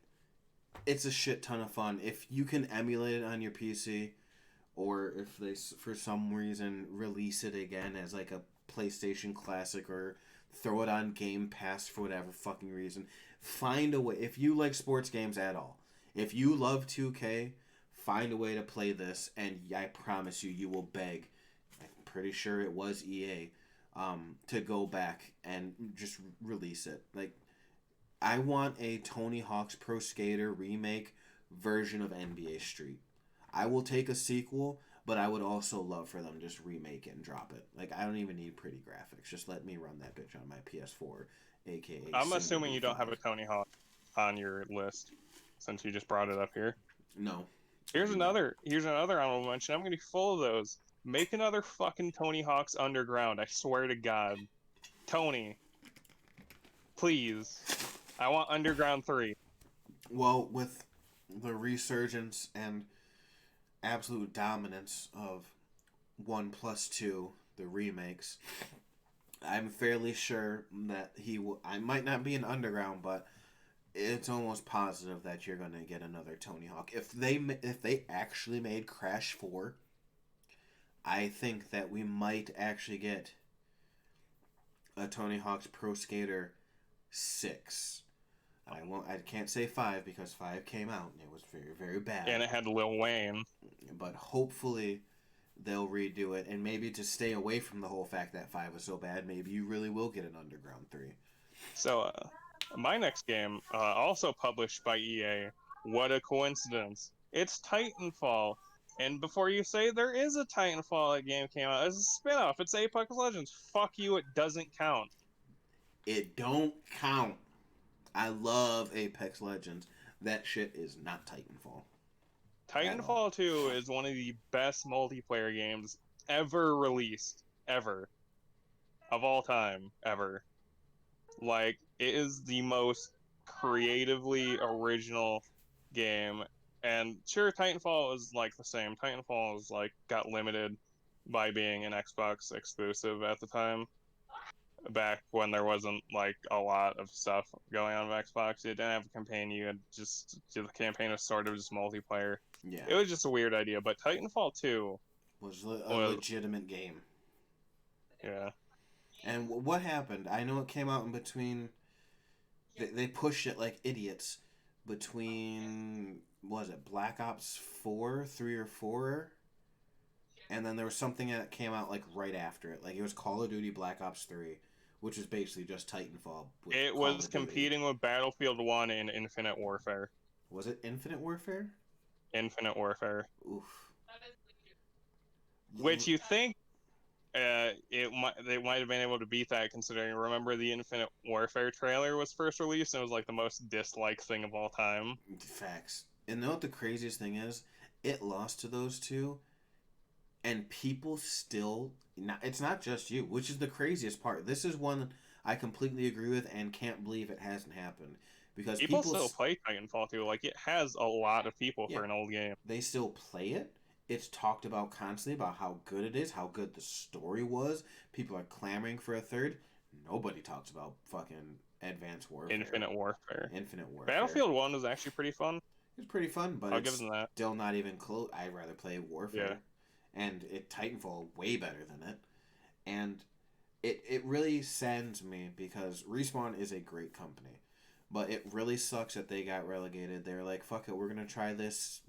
it's a shit ton of fun if you can emulate it on your PC, or if they for some reason release it again as like a PlayStation Classic or throw it on Game Pass for whatever fucking reason. Find a way. If you like sports games at all, if you love 2K, find a way to play this, and I promise you, you will beg. I'm pretty sure it was EA, to go back and just release it. Like, I want a Tony Hawk's Pro Skater remake version of NBA Street. I will take a sequel, but I would also love for them to just remake it and drop it. Like, I don't even need pretty graphics. Just let me run that bitch on my PS4, aka. I'm assuming you don't have a Tony Hawk on your list since you just brought it up here. No. Here's another honorable mention. I'm gonna be full of those. Make another fucking Tony Hawk's Underground. I swear to God, Tony, please. I want Underground 3. Well, with the resurgence and absolute dominance of 1 plus 2, the remakes, I'm fairly sure that he will. I might not be an Underground, but it's almost positive that you're gonna get another Tony Hawk. If they actually made Crash 4, I think that we might actually get a Tony Hawk's Pro Skater 6. I can't say 5 because 5 came out and it was very, very bad. And it had Lil Wayne. But hopefully they'll redo it, and maybe to stay away from the whole fact that 5 was so bad, maybe you really will get an Underground 3. So, my next game, also published by EA, what a coincidence. It's Titanfall. And before you say there is a Titanfall that game came out, it's a spin-off. It's Apex Legends. Fuck you, it doesn't count. It don't count. I love Apex Legends. That shit is not Titanfall. Titanfall 2 is one of the best multiplayer games ever released. Ever. Of all time. Ever. Like, it is the most creatively original game. And sure, Titanfall is like the same. Titanfall is like got limited by being an Xbox exclusive at the time. Back when there wasn't like a lot of stuff going on with Xbox, it didn't have a campaign. You had just the campaign was sort of just multiplayer. Yeah, it was just a weird idea. But Titanfall 2 was a legitimate game. Yeah. And what happened? I know it came out in between. They pushed it like idiots between, what was it, Black Ops 4, 3 or 4? And then there was something that came out like right after it. Like it was Call of Duty Black Ops 3, which is basically just Titanfall. It was competing with Battlefield 1 and Infinite Warfare. Was it Infinite Warfare? Infinite Warfare. Oof. Which you think they might have been able to beat that, considering, remember the Infinite Warfare trailer was first released and it was like the most disliked thing of all time. Facts. And know what the craziest thing is? It lost to those two, and people still... It's not just you, which is the craziest part. This is one I completely agree with and can't believe it hasn't happened. Because people still play Titanfall 2. Like, it has a lot of people for an old game. They still play it. It's talked about constantly about how good it is, how good the story was. People are clamoring for a third. Nobody talks about fucking Advanced Warfare. Infinite Warfare. Infinite Warfare. Battlefield 1 was actually pretty fun. It's pretty fun, but I'll give them that. Still not even close. I'd rather play Warfare. Yeah. And Titanfall way better than it. And it really saddens me because Respawn is a great company. But it really sucks that they got relegated. They're like, fuck it, we're going to try this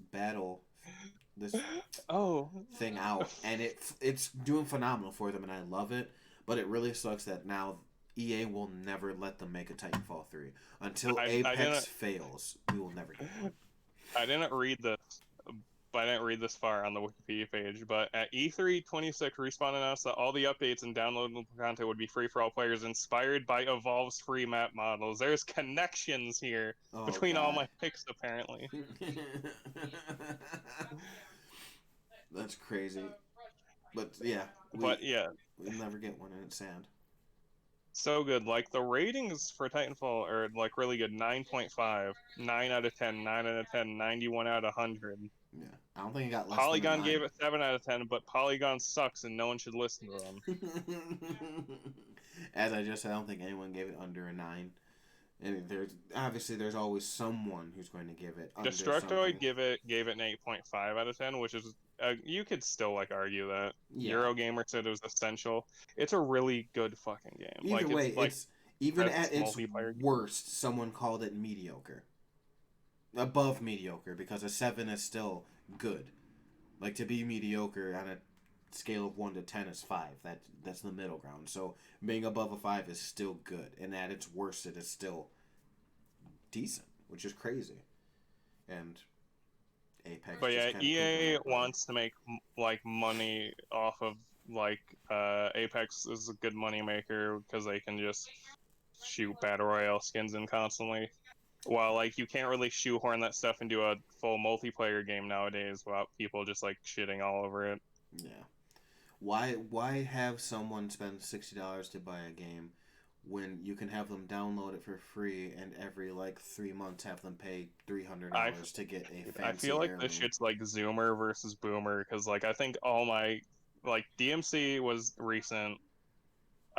thing out, and it's doing phenomenal for them, and I love it. But it really sucks that now EA will never let them make a Titanfall 3 until Apex fails. We will never get one. I didn't read this, but I didn't read this far on the Wikipedia page. But at E3 26, Respawn announced that all the updates and downloadable content would be free for all players, inspired by Evolve's free map models. There's connections here Oh between all God. my picks, apparently. That's crazy. But yeah, But yeah, we'll never get one, and it's sad. so good. Like the ratings for Titanfall are like really good. 9.5, 9 out of 10, 9 out of 10, 91 out of 100. Yeah, I don't think it got less than a Polygon 9. gave it 7 out of 10, but Polygon sucks and no one should listen to them. As I just said, I don't think anyone gave it under a 9. And there's always someone who's going to give it under something. Destructoid gave it an 8.5 out of 10, which is you could still like argue that. Yeah. Eurogamer said it was essential. It's a really good fucking game. Either way, it's like it's even best at its multiplayer game. worst, someone called it mediocre. Above mediocre, because a 7 is still good. Like, to be mediocre on a scale of 1 to 10 is 5. That's the middle ground. So being above a 5 is still good, and at its worst, it is still decent, which is crazy. And Apex. But yeah, just kinda EA pooped on that wants to make like money off of like Apex is a good money maker because they can just shoot battle royale skins in constantly. While like you can't really shoehorn that stuff into a full multiplayer game nowadays without people just like shitting all over it. Yeah. Why have someone spend $60 to buy a game when you can have them download it for free and every like 3 months have them pay $300 to get a fancy I feel like heirloom? this shit's like Zoomer versus Boomer because like I think all my like DMC was recent.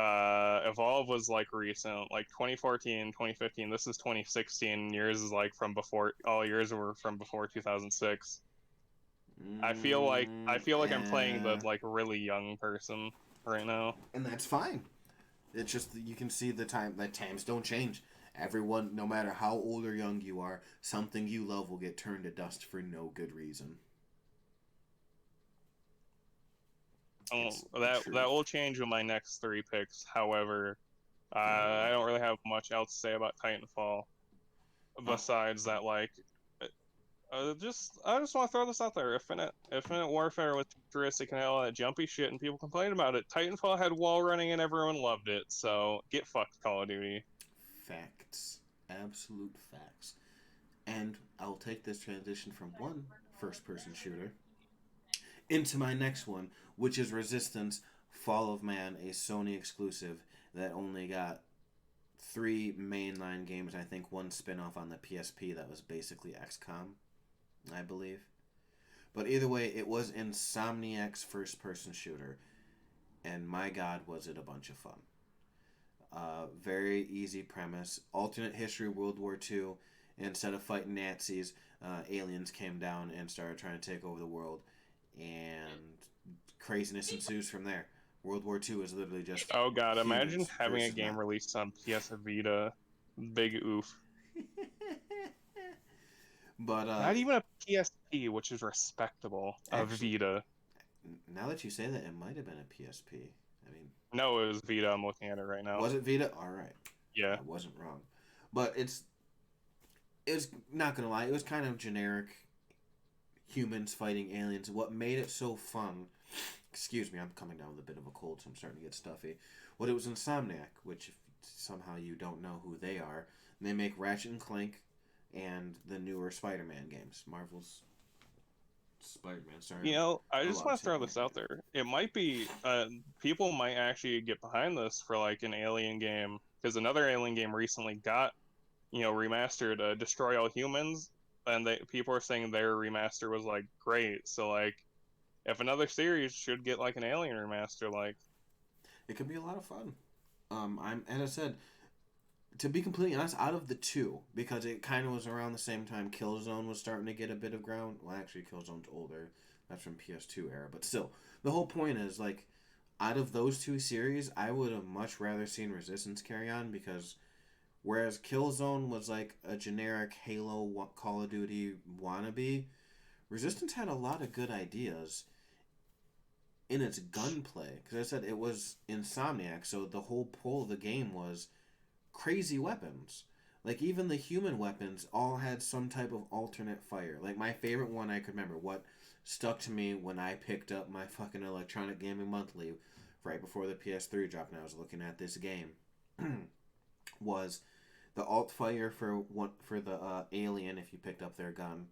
Evolve was like recent, like 2014, 2015. This is 2016. Yours is like from before. All yours were from before 2006. I feel like I'm playing the like really young person right now. And that's fine. It's just that you can see the times don't change. Everyone, no matter how old or young you are, something you love will get turned to dust for no good reason. That will change with my next 3 picks. However, I don't really have much else to say about Titanfall besides that like I just want to throw this out there. Infinite Warfare was futuristic and had all that jumpy shit, and people complained about it. Titanfall had wall running, and everyone loved it. So get fucked, Call of Duty. Facts, absolute facts. And I'll take this transition from one first-person shooter into my next one, which is Resistance: Fall of Man, a Sony exclusive that only got 3 mainline games. I think one spin-off on the PSP that was basically XCOM, I believe. But either way, it was Insomniac's first-person shooter, and my god, was it a bunch of fun. Very easy premise. Alternate history, World War II. Instead of fighting Nazis, aliens came down and started trying to take over the world, and craziness ensues from there. World War II is literally just. Oh god, imagine humans having a versus game not. released on PS Vita. Big oof. But Not even a PSP, which is respectable. Actually- A Vita. now that you say that, it might have been a PSP. I mean, No, it was Vita. I'm looking at it right now. was it Vita? All right, Yeah. I wasn't wrong. But it's not gonna lie, it was kind of generic. Humans fighting aliens. What made it so fun? Excuse me, I'm coming down with a bit of a cold, so I'm starting to get stuffy. Well, it was Insomniac, which if somehow you don't know who they are, they make Ratchet and Clank and the newer Spider-Man games. Marvel's Spider-Man. Sorry. You know, I just lot want to to throw take this out there. It might be, people might actually get behind this for like an Alien game, because another Alien game recently got, remastered, Destroy All Humans, and people are saying their remaster was like great. So like, if another series should get like an Alien remaster, like It could be a lot of fun. As I said, to be completely honest, out of the two, because it kind of was around the same time Killzone was starting to get a bit of ground. Well, actually, Killzone's older. That's from PS2 era, but still, the whole point is like, out of those two series, I would have much rather seen Resistance carry on because, whereas Killzone was like a generic Halo Call of Duty wannabe, Resistance had a lot of good ideas in its gunplay. Because I said it was Insomniac, so the whole pull of the game was crazy weapons. Like even the human weapons all had some type of alternate fire. Like my favorite one I could remember, what stuck to me when I picked up my fucking Electronic Gaming Monthly right before the PS3 dropped and I was looking at this game was the alt fire for the alien if you picked up their gun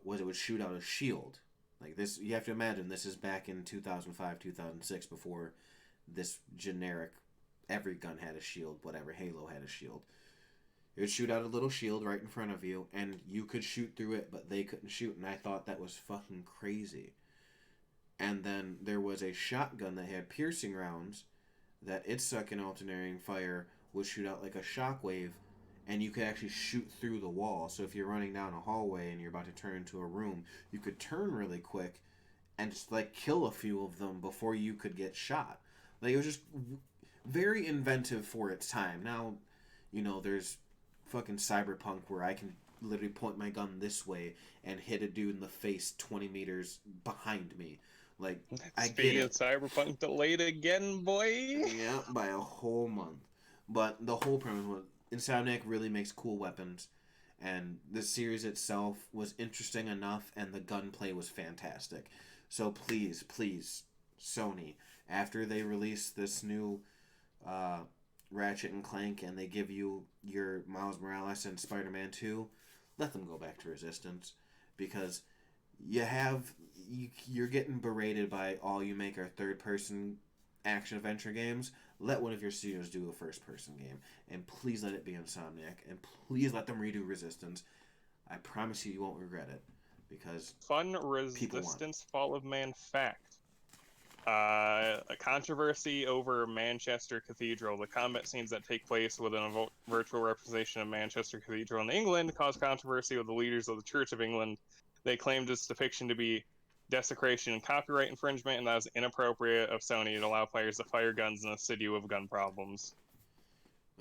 was it would shoot out a shield. Like this, you have to imagine this is back in 2005, 2006 before this generic every gun had a shield, whatever Halo had a shield. It would shoot out a little shield right in front of you, and you could shoot through it, but they couldn't shoot, and I thought that was fucking crazy. And then there was a shotgun that had piercing rounds that its second alternating fire would shoot out like a shockwave, and you could actually shoot through the wall. So if you're running down a hallway and you're about to turn into a room, you could turn really quick and just like kill a few of them before you could get shot. Like it was just very inventive for its time. Now, there's fucking Cyberpunk where I can literally point my gun this way and hit a dude in the face 20 meters behind me. Like, I Speaking get of it. Cyberpunk delayed again, boy. Yeah, by a whole month. But the whole premise was Insomniac really makes cool weapons, and the series itself was interesting enough, and the gunplay was fantastic. So please, please, Sony, after they release this new uh, Ratchet and Clank and they give you your Miles Morales and Spider-Man 2, let them go back to Resistance, because you're getting berated by all you make are third person action adventure games. Let one of your studios do a first person game, and please let it be Insomniac, and please let them redo Resistance. I promise you won't regret it, because Fun people want it. Resistance Fall of Man fact. A controversy over Manchester Cathedral. The combat scenes that take place within a virtual representation of Manchester Cathedral in England caused controversy with the leaders of the Church of England. They claimed its depiction to be desecration and copyright infringement, and that was inappropriate of Sony to allow players to fire guns in a city with gun problems.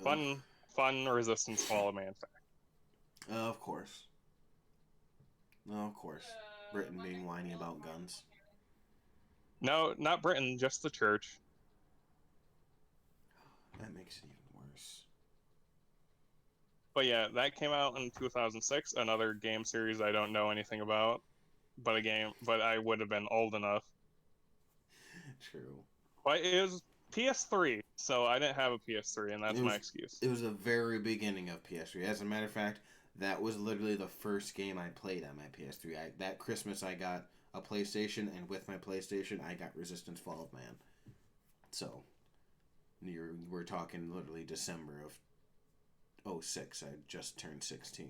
Ugh. Fun Resistance Fall of Man fact. Of course. Of course. Britain being whiny about guns. No, not Britain, just the church. That makes it even worse. But yeah, that came out in 2006. Another game series I don't know anything about, but I would have been old enough. True. But it was PS3, so I didn't have a PS3, and that's my excuse. It was the very beginning of PS3. As a matter of fact, that was literally the first game I played on my PS3. That Christmas I got a PlayStation, and with my PlayStation I got Resistance Fall of Man. So, we're talking literally December of 06. I just turned 16.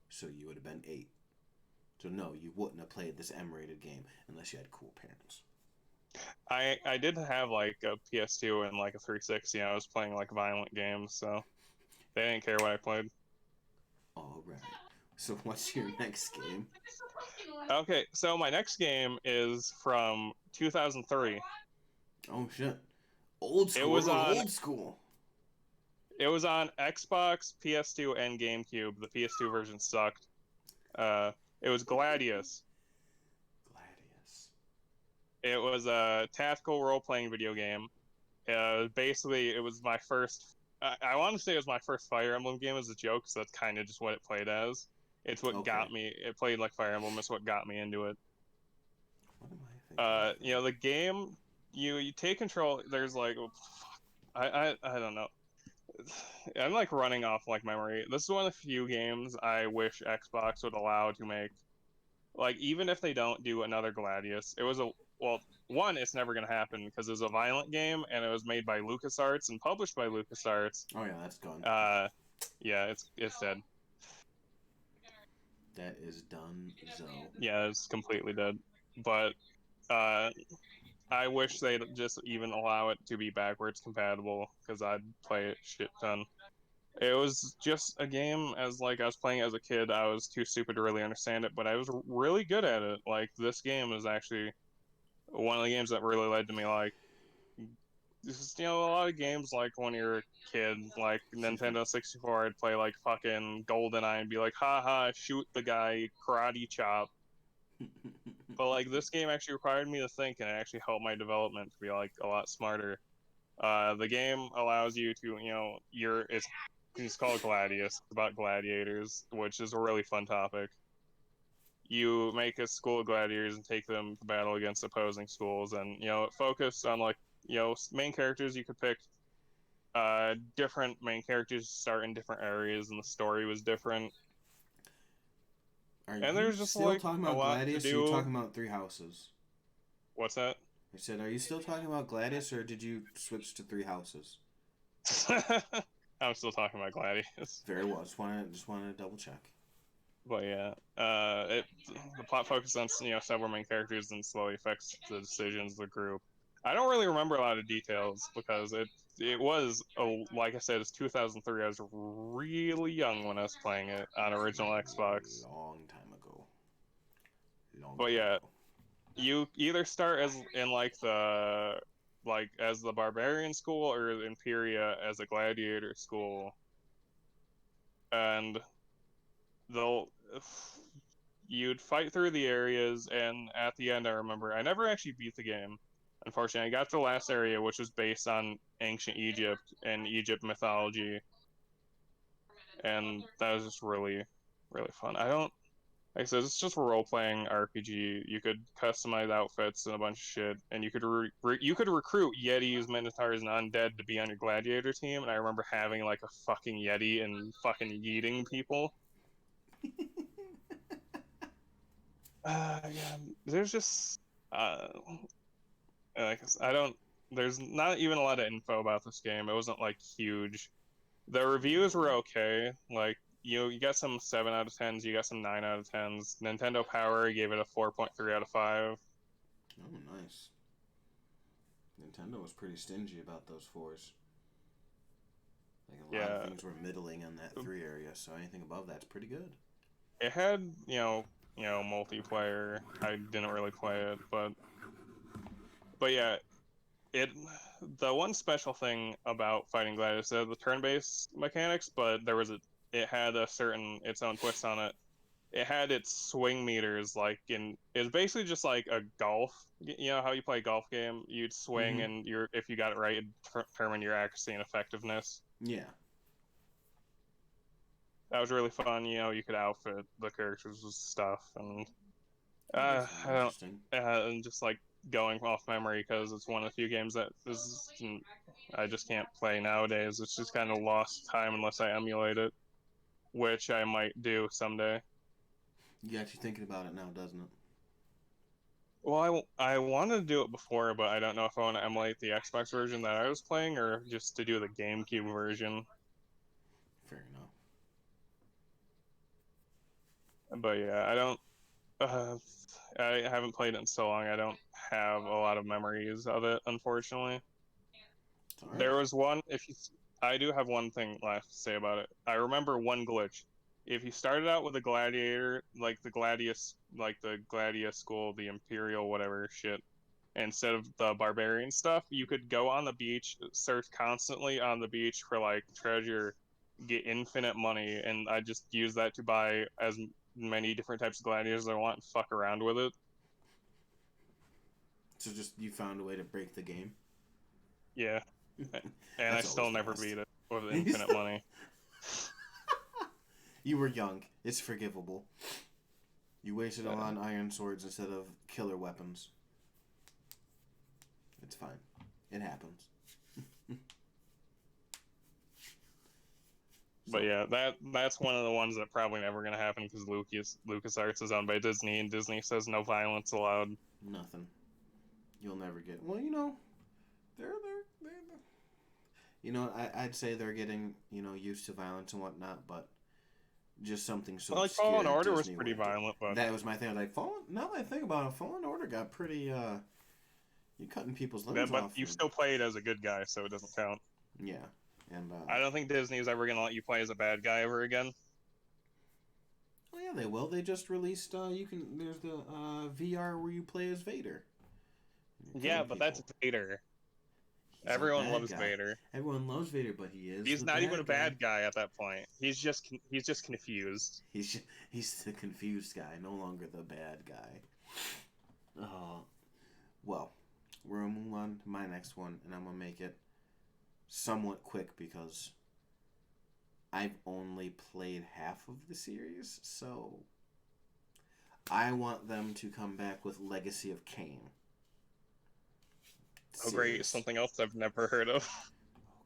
So you would have been 8. So no, you wouldn't have played this M-rated game unless you had cool parents. I did have like a PS2 and like a 360. I was playing like violent games, so they didn't care what I played. All right. So what's your next game? Okay, so my next game is from 2003. Oh shit. Old school. It was on old school. It was on Xbox, PS2, and GameCube. The PS2 version sucked. It was Gladius. Gladius. It was a tactical role-playing video game. Basically, it was my first. I want to say it was my first Fire Emblem game as a joke, so that's kind of just what it played as. It's what got me. It played like Fire Emblem. It's what got me into it. What am I thinking? The game. You take control. There's like, I don't know. I'm like running off like memory. This is one of the few games I wish Xbox would allow to make. Like, even if they don't do another Gladius, it was one, it's never gonna happen because it was a violent game and it was made by LucasArts and published by LucasArts. Oh yeah, that's gone. Yeah, it's dead. That is done. So. Yeah, it's completely dead. But I wish they'd just even allow it to be backwards compatible because I'd play it shit ton. It was just a game I was playing as a kid. I was too stupid to really understand it, but I was really good at it. Like, this game is actually one of the games that really led to me, like, just, a lot of games, like, when you're a kid, like, Nintendo 64, I'd play, like, fucking GoldenEye and be like, haha, shoot the guy, karate chop. But, like, this game actually required me to think, and it actually helped my development to be, like, a lot smarter. The game allows you to, It's called Gladius. It's about gladiators, which is a really fun topic. You make a school of gladiators and take them to battle against opposing schools, and it focused on like main characters. You could pick different main characters start in different areas, and the story was different. Are And you there's just still like talking a about lot to Gladius, or are you do. talking about Three Houses? What's that? I said, are you still talking about Gladius, or did you switch to Three Houses? I'm still talking about Gladius. Very well. Just wanted to double check. But yeah, the plot focuses on several main characters and slowly affects the decisions of the group. I don't really remember a lot of details because it was like I said, it's 2003. I was really young when I was playing it on original Xbox. Long time ago. Long But time yeah, ago. you either start as in as the barbarian school or the Imperia as a gladiator school, and they'll you'd fight through the areas, and at the end I remember I never actually beat the game. Unfortunately, I got to the last area, which was based on ancient Egypt and Egypt mythology, and that was just really really fun. I don't Like I said, it's just a role-playing RPG. You could customize outfits and a bunch of shit, and you could you could recruit Yetis, Minotaurs, and Undead to be on your gladiator team. And I remember having like a fucking Yeti and fucking yeeting people. Yeah, there's just like I don't. There's not even a lot of info about this game. It wasn't like huge. The reviews were Really? okay. Like you got some 7 out of 10s, you got some 9 out of 10s. Nintendo Power gave it a 4.3 out of 5. Oh, nice. Nintendo was pretty stingy about those fours. Like a lot of Yeah, things were middling on that three area, so anything above that's pretty good. it had multiplayer. I didn't really play it, but yeah, it the one special thing about Fighting Gladius, the turn-based mechanics, but it had a certain its own twist on it. It had its swing meters it's basically just like a golf. You know how you play a golf game? You'd swing, Mm-hmm. and if you got it right, it'd determine your accuracy and effectiveness. Yeah. That was really fun. You could outfit the characters with stuff, and That does I sound don't, interesting. and just like going off memory because it's one of the few games that I just can't play nowadays. It's just kind of lost time unless I emulate it, which I might do someday. You got you thinking about it now, doesn't it? Well, I wanted to do it before, but I don't know if I want to emulate the Xbox version that I was playing or just to do the GameCube version. Fair enough. But yeah, I don't. Uh, I haven't played it in so long. I don't have a lot of memories of it, unfortunately. It's all right. There was one. If you, I do have one thing left to say about it. I remember one glitch. If you started out with a gladiator, like the Gladius school, the Imperial, whatever shit, instead of the barbarian stuff, you could go on the beach, search constantly on the beach for like treasure, get infinite money, and I just use that to buy as many different types of gladiators as I want and fuck around with it. So just you found a way to break the game. Yeah, and I That's always still the never best. beat it with infinite money. You were young. It's forgivable. You wasted it on iron swords instead of killer weapons. It's fine. It happens. But So, yeah, that's one of the ones that probably never gonna happen because LucasArts is owned by Disney, and Disney says no violence allowed. nothing. You'll never get. Well, they're I'd say they're getting used to violence and whatnot, but just something so Like Fallen obscure Order was Disney pretty wouldn't do. violent, but That was my thing. Like Fallen. Now that I think about it, Fallen Order got pretty. You cutting people's limbs off. you And, still played as a good guy, so it doesn't count. yeah, and I don't think Disney is ever gonna let you play as a bad guy ever again. oh yeah, they will. They just released. You can. There's the VR where you play as Vader. You're Yeah, killing but that's people. Vader. He's a Everyone bad loves guy. Vader. Everyone loves Vader, but he is He's the not even a bad guy. bad guy at that point. He's just confused. He's the confused guy, no longer the bad guy. Well, we're gonna move on to my next one, and I'm gonna make it somewhat quick because I've only played half of the series, so I want them to come back with Legacy of Kain. Oh, great. Series. Something else I've never heard of. Oh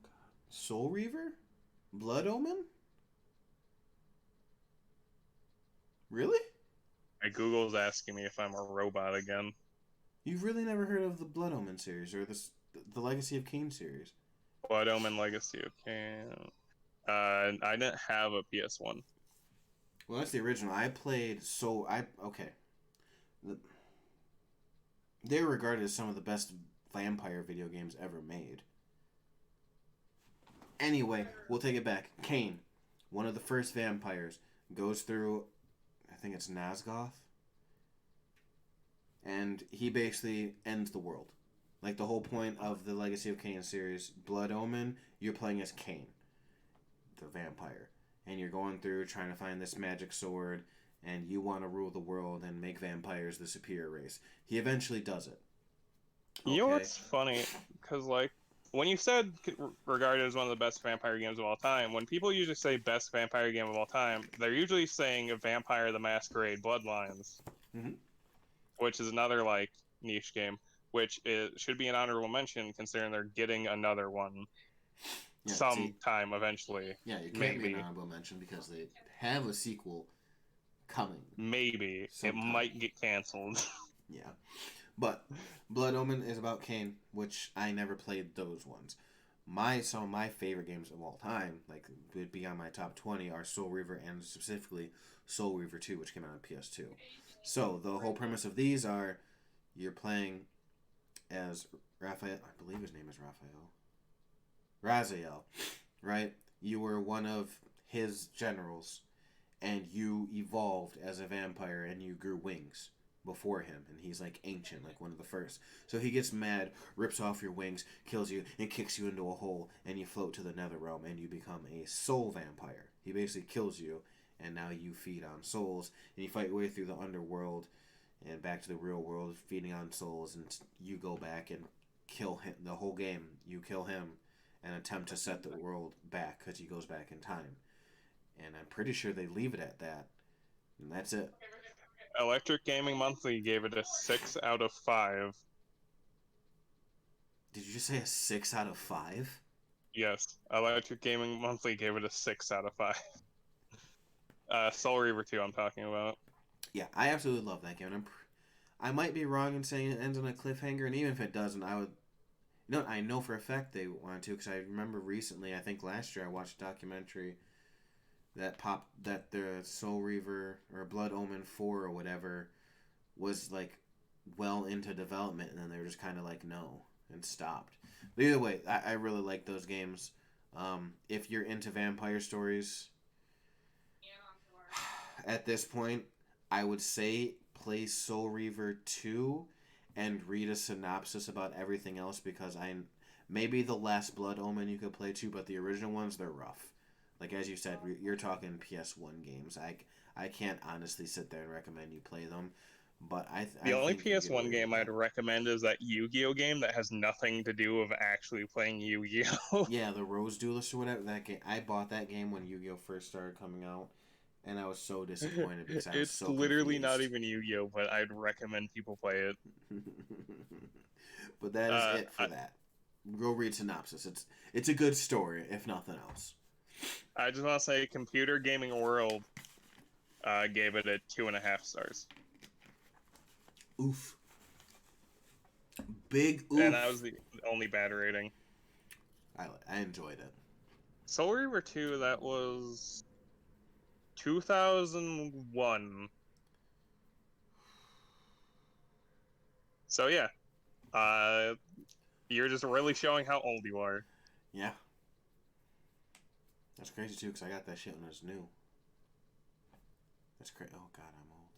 god. Soul Reaver? Blood Omen? Really? My Google's asking me if I'm a robot again. You've really never heard of the Blood Omen series or the Legacy of Kain series? Blood Omen Legacy of Kain. I didn't have a PS1. Well, that's the original. I played Soul. Okay. They're regarded as some of the best vampire video games ever made. Anyway, we'll take it back. Kain, one of the first vampires, goes through, I think it's Nazgoth, and he basically ends the world. Like the whole point of the Legacy of Kain series, Blood Omen, you're playing as Kain, the vampire, and you're going through trying to find this magic sword, and you want to rule the world and make vampires the superior race. He eventually does it. You know what's funny? Because, like, when you said regarded as one of the best vampire games of all time, when people usually say best vampire game of all time, they're usually saying Vampire the Masquerade Bloodlines, Mm-hmm. which is another, like, niche game, which should be an honorable mention considering they're getting another one sometime eventually. Yeah, it can't maybe. be an honorable mention because they have a sequel coming. Maybe. Sometime. It might get canceled. Yeah. But Blood Omen is about Kain, which I never played those ones. Some of my favorite games of all time, like would be on my top 20, are Soul Reaver and specifically Soul Reaver 2, which came out on PS2. So the whole premise of these are you're playing as Raphael, I believe his name is Raziel, right? You were one of his generals, and you evolved as a vampire, and you grew wings before him, and he's like ancient, like one of the first. So he gets mad, rips off your wings, kills you, and kicks you into a hole, and you float to the nether realm, and you become a soul vampire. He basically kills you, and now you feed on souls, and you fight your way through the underworld and back to the real world, feeding on souls, and you go back and kill him. The whole game, you kill him and attempt to set the world back because he goes back in time. And I'm pretty sure they leave it at that, and that's it. Electric Gaming Monthly gave it a 6 out of 5. Did you just say a 6 out of 5? Yes, Electric Gaming Monthly gave it a 6 out of 5. Soul Reaver 2 I'm talking about. Yeah, I absolutely love that game. I might be wrong in saying it ends on a cliffhanger, and even if it doesn't, I know for a fact they want to, because I remember recently, I think last year, I watched a documentary that the Soul Reaver or Blood Omen 4 or whatever was like well into development, and then they were just kind of like no and stopped. But either way, I really like those games. If you're into vampire stories, at this point, I would say play Soul Reaver 2 and read a synopsis about everything else, because maybe the last Blood Omen you could play too, but the original ones, they're rough. Like, as you said, you're talking PS1 games. I can't honestly sit there and recommend you play them, but the only PS1 game I'd recommend is that Yu-Gi-Oh game that has nothing to do with actually playing Yu-Gi-Oh. Yeah, the Rose Duelist or whatever, that game. I bought that game when Yu-Gi-Oh first started coming out, and I was so disappointed because I was so confused. It's literally not even Yu-Gi-Oh, but I'd recommend people play it. But that is it for that. Go read synopsis. It's a good story, if nothing else. I just want to say Computer Gaming World gave it a 2.5 stars. Oof. Big oof. And that was the only bad rating. I enjoyed it. Soul Reaver 2, that was 2001. So yeah. You're just really showing how old you are. Yeah. That's crazy too, because I got that shit when it was new. That's crazy. Oh god, I'm old.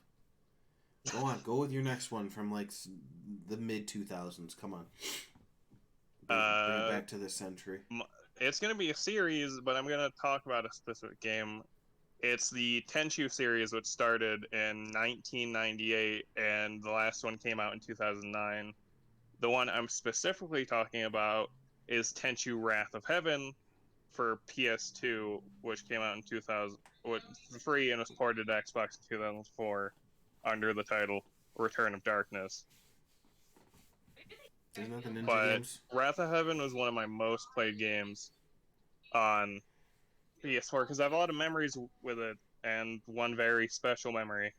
Go on, go with your next one from like the mid 2000s. Come on. Bring it back to this century. It's gonna be a series, but I'm gonna talk about a specific game. It's the Tenchu series, which started in 1998, and the last one came out in 2009. The one I'm specifically talking about is Tenchu Wrath of Heaven, for PS2, which came out in 2000, free and was ported to Xbox in 2004 under the title Return of Darkness. Isn't that the Ninja But games? Wrath of Heaven was one of my most played games on PS4 because I have a lot of memories with it, and one very special memory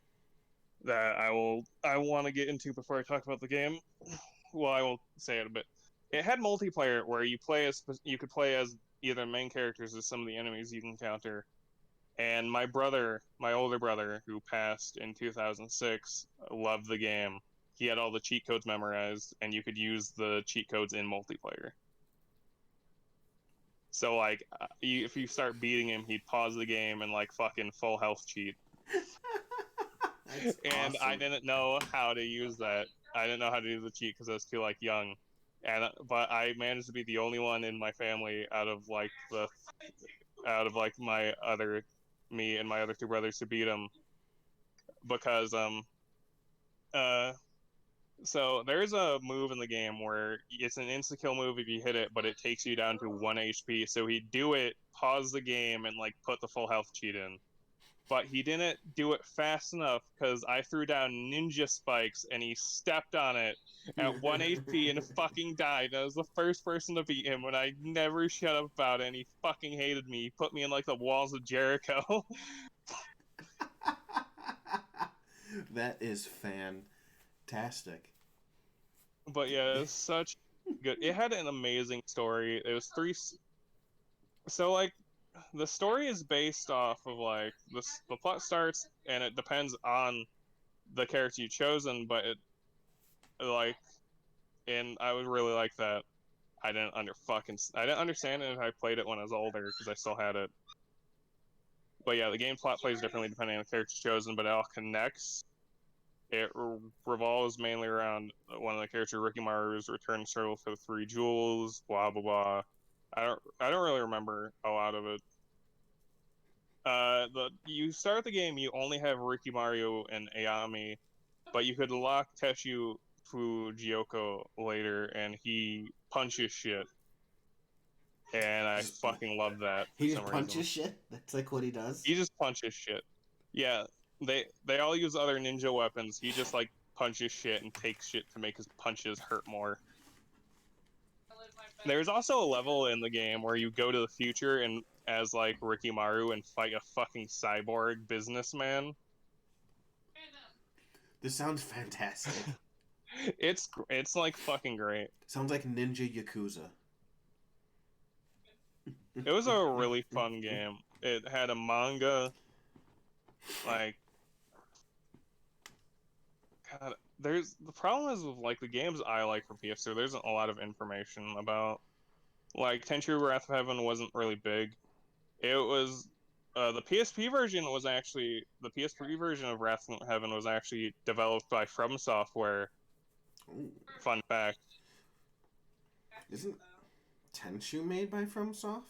that I want to get into before I talk about the game. Well, I will say it a bit. It had multiplayer where you could play as either main characters as some of the enemies you can encounter. And my brother, my older brother, who passed in 2006, loved the game. He had all the cheat codes memorized, and you could use the cheat codes in multiplayer. So like, if you start beating him, he'd pause the game and like fucking full health cheat. That's And awesome. I didn't know how to use that. I didn't know how to do the cheat because I was too like young. But I managed to be the only one in my family out of like my other me and my other two brothers to beat him because uh so there's a move in the game where it's an insta kill move if you hit it, but it takes you down to 1 HP. So he'd do it, pause the game, and like put the full health cheat in. But he didn't do it fast enough because I threw down ninja spikes and he stepped on it at 1 HP and fucking died. I was the first person to beat him, and I never shut up about it, and he fucking hated me. He put me in like the walls of Jericho. That is fantastic. But yeah, it's such good. It had an amazing story. It was so like the story is based off of like the plot starts and it depends on the character you've chosen, but it like and I would really like that. I didn't understand it if I played it when I was older because I still had it. But yeah, the game plot plays differently depending on the character chosen, but it all connects. It revolves mainly around one of the characters, Ricky Maru's return struggle for the three jewels, blah blah blah. I don't really remember a lot of it. You start the game, you only have Ricky Mario and Ayami, but you could lock Teshu Fujioka later, and he punches shit, and I fucking love that for He just some reason. punches shit. That's like what he does. He just punches shit. Yeah, they all use other ninja weapons. He just like punches shit and takes shit to make his punches hurt more. There's also a level in the game where you go to the future and as like Ricky Maru and fight a fucking cyborg businessman. This sounds fantastic. It's like fucking great. Sounds like Ninja Yakuza. It was a really fun game. It had a manga. Like, God, there's the problem is with like the games I like for PS2. There isn't a lot of information about. Like Tenchu Wrath of Heaven wasn't really big. It was the PSP version was actually the PSP version of Wrath of Heaven was actually developed by From Software. Ooh. Fun fact. Isn't Tenchu made by FromSoft?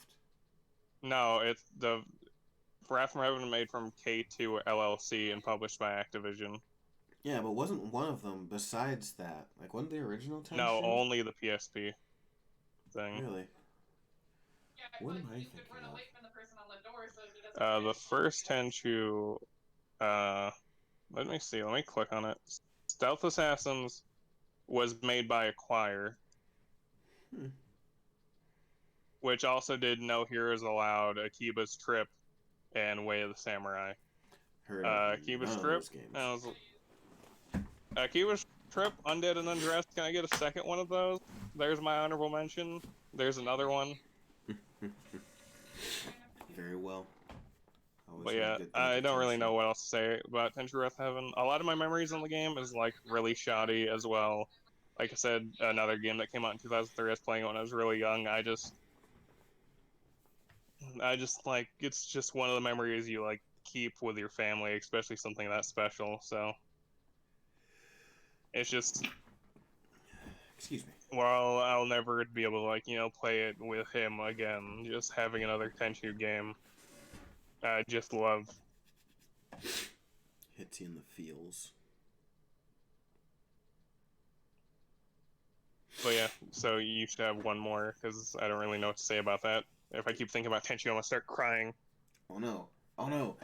No, it's the Wrath of Heaven made from K2 LLC and published by Activision. Yeah, but wasn't one of them besides that? Like, wasn't the original No, Tenchu? only the PSP thing. Really? What am I thinking of? The first Tenchu, let me see, let me click on it. Stealth Assassins was made by Acquire, which also did No Heroes Allowed, Akiba's Trip, and Way of the Samurai. Heard of Akiba's none of Trip, those games. Akiba's Trip, Undead and Undressed. Can I get a second one of those? There's my honorable mention. There's another one. Very well. But yeah, I don't really know what else to say about Tenchu Wrath of Heaven. A lot of my memories on the game is like really shoddy as well. Like I said, another game that came out in 2003. I was playing it when I was really young. I just like it's just one of the memories you like keep with your family, especially something that special. So it's just, excuse me. well, I'll never be able to like play it with him again. Just having another Tenchu game, I just love. Hits you in the feels. But yeah, so you should have one more because I don't really know what to say about that. If I keep thinking about Tenchi, I'm gonna start crying. Oh no. Oh no.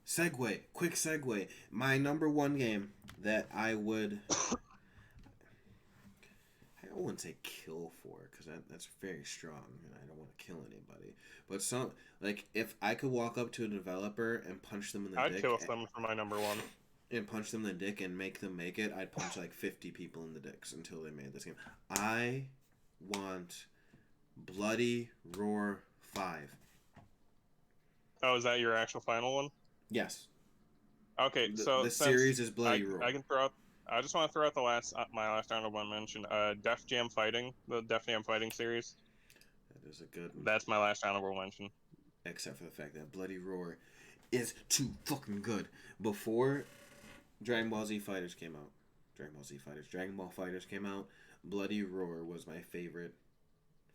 Segue. Quick segue. My number one game that I would. I wouldn't say kill for, because that's very strong, and I don't want to kill anybody. But some, like, if I could walk up to a developer and punch them in the I'd dick, kill them for my number one. and punch them in the dick and make them make it, I'd punch like 50 people in the dicks until they made this game. I want Bloody Roar 5. Oh, is that your actual final one? Yes. Okay, The, so the since series is Bloody Roar. I can throw out. I just want to throw out the last my last honorable mention. Def Jam Fighting, the Def Jam Fighting series. That is a good one. That's my last honorable mention. Except for the fact that Bloody Roar is too fucking good. Before Dragon Ball Z Fighters came out, Dragon Ball Fighters came out, Bloody Roar was my favorite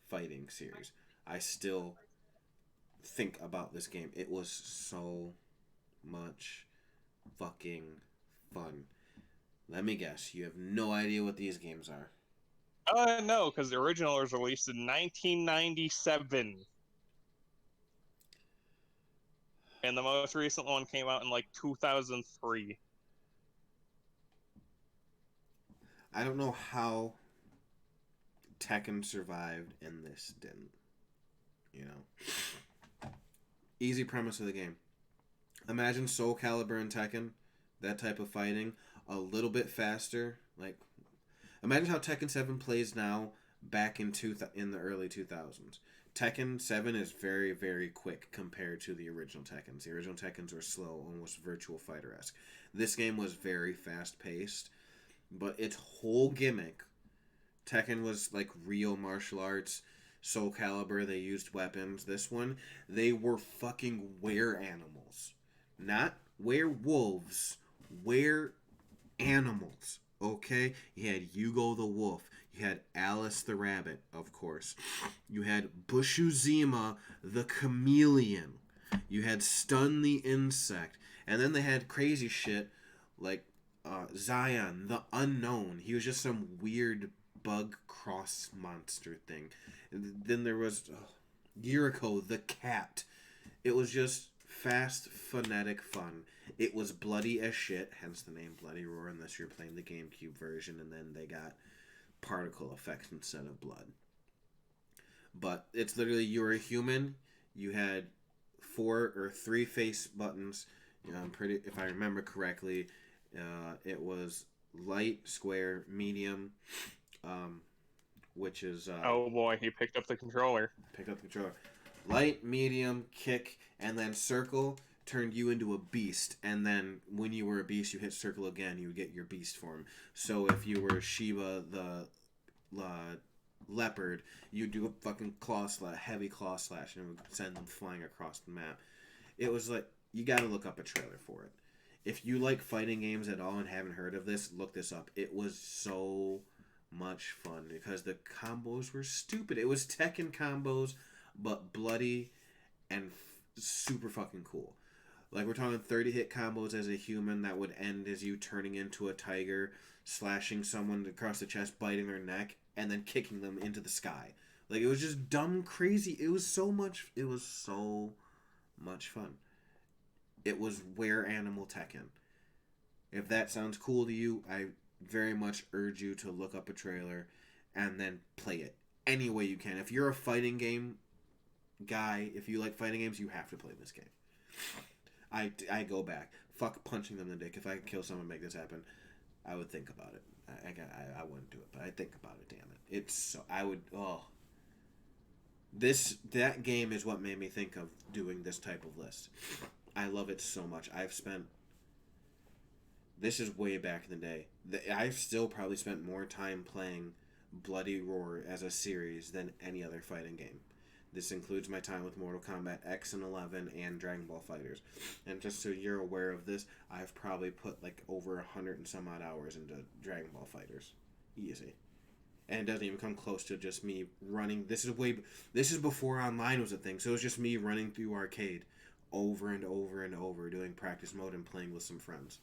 fighting series. I still think about this game. It was so much fucking fun. Let me guess, you have no idea what these games are. No, because the original was released in 1997. And the most recent one came out in like 2003. I don't know how Tekken survived and this didn't. You know? Easy premise of the game. Imagine Soul Calibur and Tekken, that type of fighting, a little bit faster. Like, imagine how Tekken 7 plays now back in the early 2000s. Tekken 7 is very, very quick compared to the original Tekkens. The original Tekkens were slow, almost Virtual Fighter-esque. This game was very fast-paced, but its whole gimmick, Tekken was like real martial arts. Soul Calibur, they used weapons. This one, they were fucking were-animals. Not werewolves, were-animals. Okay? You had Yugo the Wolf. You had Alice the Rabbit, of course. You had Bushuzima the Chameleon. You had Stun the Insect. And then they had crazy shit like Zion the Unknown. He was just some weird bug cross monster thing. And then there was Yuriko the Cat. It was just fast, phonetic fun. It was bloody as shit, hence the name Bloody Roar, unless you're playing the GameCube version, and then they got particle effects instead of blood. But it's literally, you were a human, you had 4 or 3 face buttons. You know, if I remember correctly, it was light, square, medium, which is... oh boy, he picked up the controller. Light, medium, kick, and then circle turned you into a beast. And then when you were a beast, you hit circle again, you would get your beast form. So if you were Shiva the leopard, you'd do a fucking heavy claw slash, and it would send them flying across the map. It was like, you gotta look up a trailer for it. If you like fighting games at all and haven't heard of this, look this up. It was so much fun because the combos were stupid. It was Tekken combos, but bloody and super fucking cool. Like, we're talking 30-hit combos as a human that would end as you turning into a tiger, slashing someone across the chest, biting their neck, and then kicking them into the sky. Like, it was just dumb crazy. It was so much fun. It was were-animal Tekken. If that sounds cool to you, I very much urge you to look up a trailer and then play it any way you can. If you're a fighting game guy, if you like fighting games, you have to play this game. I go back. Fuck punching them in the dick. If I could kill someone and make this happen, I would think about it. I wouldn't do it, but I think about it. Damn it! It's so I would. Oh, that game is what made me think of doing this type of list. I love it so much. This is way back in the day. I've still probably spent more time playing Bloody Roar as a series than any other fighting game. This includes my time with Mortal Kombat X and 11 and Dragon Ball FighterZ. And just so you're aware of this, I've probably put like over 100 and some odd hours into Dragon Ball FighterZ. Easy. And it doesn't even come close to just me running. This is before online was a thing. So it was just me running through arcade over and over and over, doing practice mode and playing with some friends.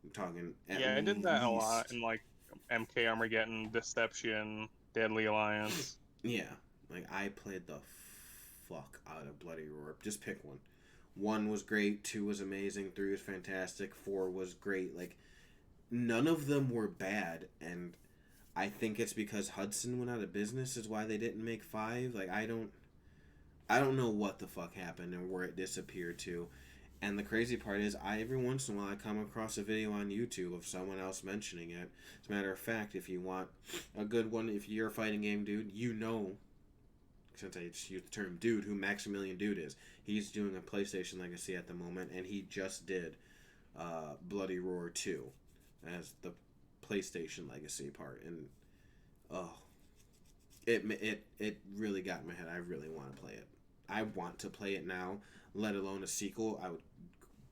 I'm talking Yeah, I did that a lot in like MK Armageddon, Deception, Deadly Alliance. Yeah. Like, I played the fuck out of Bloody Roar. Just pick one. 1 was great, 2 was amazing, 3 was fantastic, 4 was great. Like, none of them were bad, and I think it's because Hudson went out of business is why they didn't make 5. Like, I don't know what the fuck happened and where it disappeared to. And the crazy part is, every once in a while I come across a video on YouTube of someone else mentioning it. As a matter of fact, if you want a good one, if you're a fighting game dude, you know, since I just used the term dude, who Maximilian Dude is. He's doing a PlayStation Legacy at the moment, and he just did Bloody Roar 2 as the PlayStation Legacy part. And, oh, it really got in my head. I really want to play it. I want to play it now, let alone a sequel. I would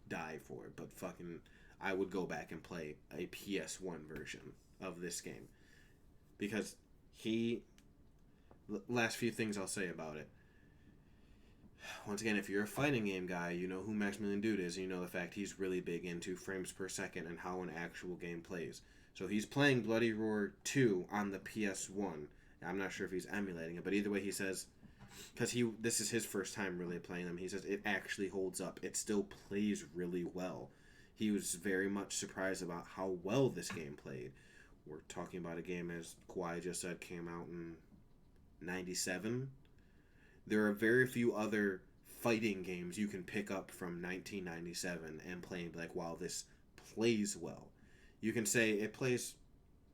die for it, but fucking, I would go back and play a PS1 version of this game. Because last few things I'll say about it. Once again, if you're a fighting game guy, you know who Maximilian Dude is, and you know the fact he's really big into frames per second and how an actual game plays. So he's playing Bloody Roar 2 on the PS1. I'm not sure if he's emulating it, but either way he says, because this is his first time really playing them, he says it actually holds up. It still plays really well. He was very much surprised about how well this game played. We're talking about a game, as Kawhi just said, came out in 97. There are very few other fighting games you can pick up from 1997 and play and be like, wow, this plays well. You can say it plays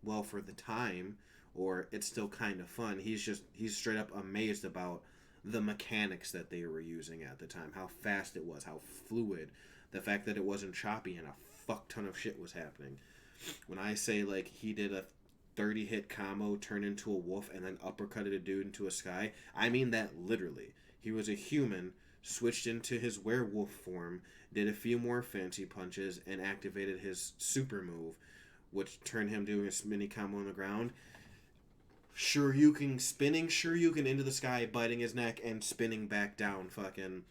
well for the time, or it's still kind of fun. He's straight up amazed about the mechanics that they were using at the time, how fast it was, how fluid, the fact that it wasn't choppy and a fuck ton of shit was happening. When I say, like, he did a 30-hit combo, turn into a wolf, and then uppercutted a dude into a sky, I mean that literally. He was a human, switched into his werewolf form, did a few more fancy punches, and activated his super move, which turned him doing a mini combo on the ground. Spinning Shoryuken into the sky, biting his neck, and spinning back down, fucking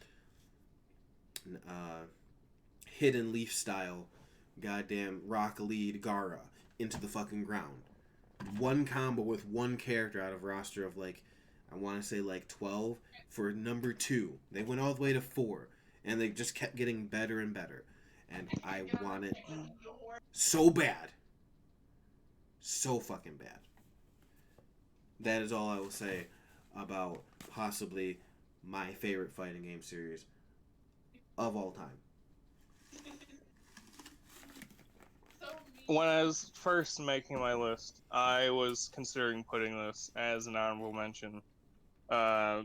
Hidden Leaf style, goddamn Rock Lead Gaara into the fucking ground. One combo with one character out of a roster of, like, I want to say like 12 for number 2. They went all the way to 4, and they just kept getting better and better. And I want it so bad. So fucking bad. That is all I will say about possibly my favorite fighting game series of all time. When I was first making my list, I was considering putting this as an honorable mention, but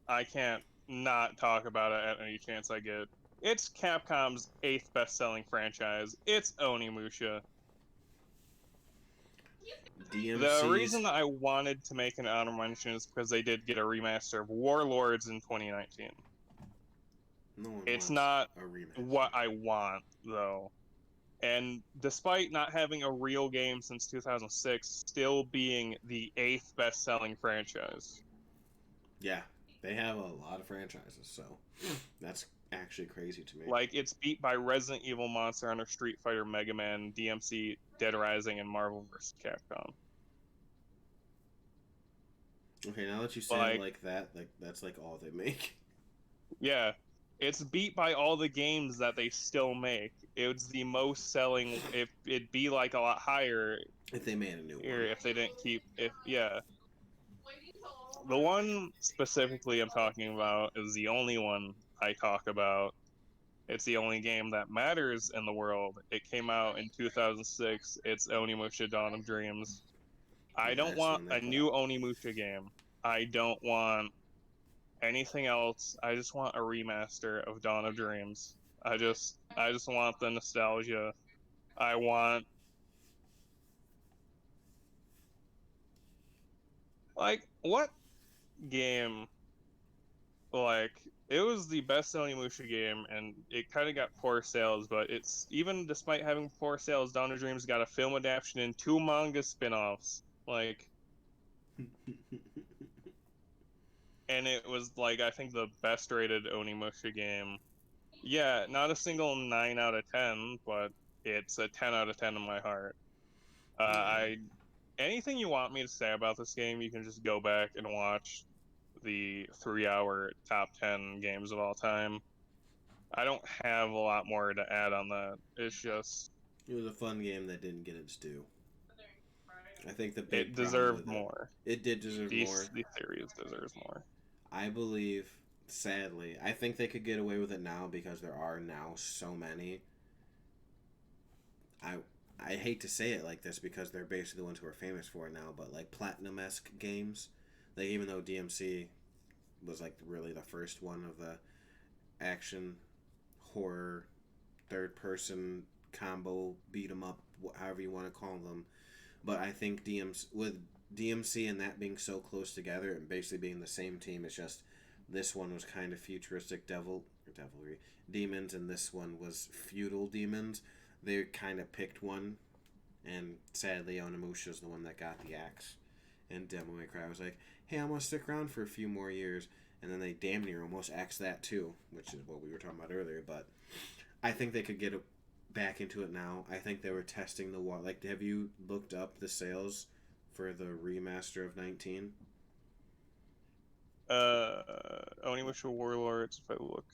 I can't not talk about it at any chance I get. It's Capcom's 8th best-selling franchise. It's Onimusha. DMC's... The reason I wanted to make an honorable mention is because they did get a remaster of Warlords in 2019. It's not what I want, though. And despite not having a real game since 2006, still being the 8th best-selling franchise. Yeah, they have a lot of franchises, so that's actually crazy to me. Like, it's beat by Resident Evil, Monster Hunter, Street Fighter, Mega Man, DMC, Dead Rising, and Marvel vs. Capcom. Okay, now that you say it like that, like that's like all they make. Yeah, it's beat by all the games that they still make. It's the most selling. If it'd be like a lot higher if they made a new one. If they didn't keep The one specifically I'm talking about is the only one I talk about. It's the only game that matters in the world. It came out in 2006. It's Onimusha Dawn of Dreams. I don't want a new Onimusha game. I don't want anything else. I just want a remaster of Dawn of Dreams. I just want the nostalgia. I want, like, what game, like, it was the best Onimusha game, and it kind of got poor sales, but it's, even despite having poor sales, Dawn of Dreams got a film adaptation and 2 manga spin-offs, like, and it was, like, I think the best rated Onimusha game. Yeah, not a single 9 out of 10, but it's a 10 out of 10 in my heart. Anything you want me to say about this game, you can just go back and watch the 3-hour top 10 games of all time. I don't have a lot more to add on that. It's just It was a fun game that didn't get its due. I think the big it problem deserved with it, more. it did deserve more. The series deserves more. I believe, sadly, I think they could get away with it now because there are now so many. I I hate to say it like this because they're basically the ones who are famous for it now, but like platinum esque games, like even though DMC was like really the first one of the action horror third person combo beat 'em up, however you want to call them. But I think DMC and that being so close together and basically being the same team, it's just this one was kind of futuristic devilry demons, and this one was feudal demons. They kind of picked one, and sadly, Onimusha's the one that got the axe. And Devil May Cry was like, "Hey, I'm gonna stick around for a few more years," and then they damn near almost axed that too, which is what we were talking about earlier. But I think they could get back into it now. I think they were testing the water. Like, have you looked up the sales for the remaster of 19? Onimusha Warlords, if I look.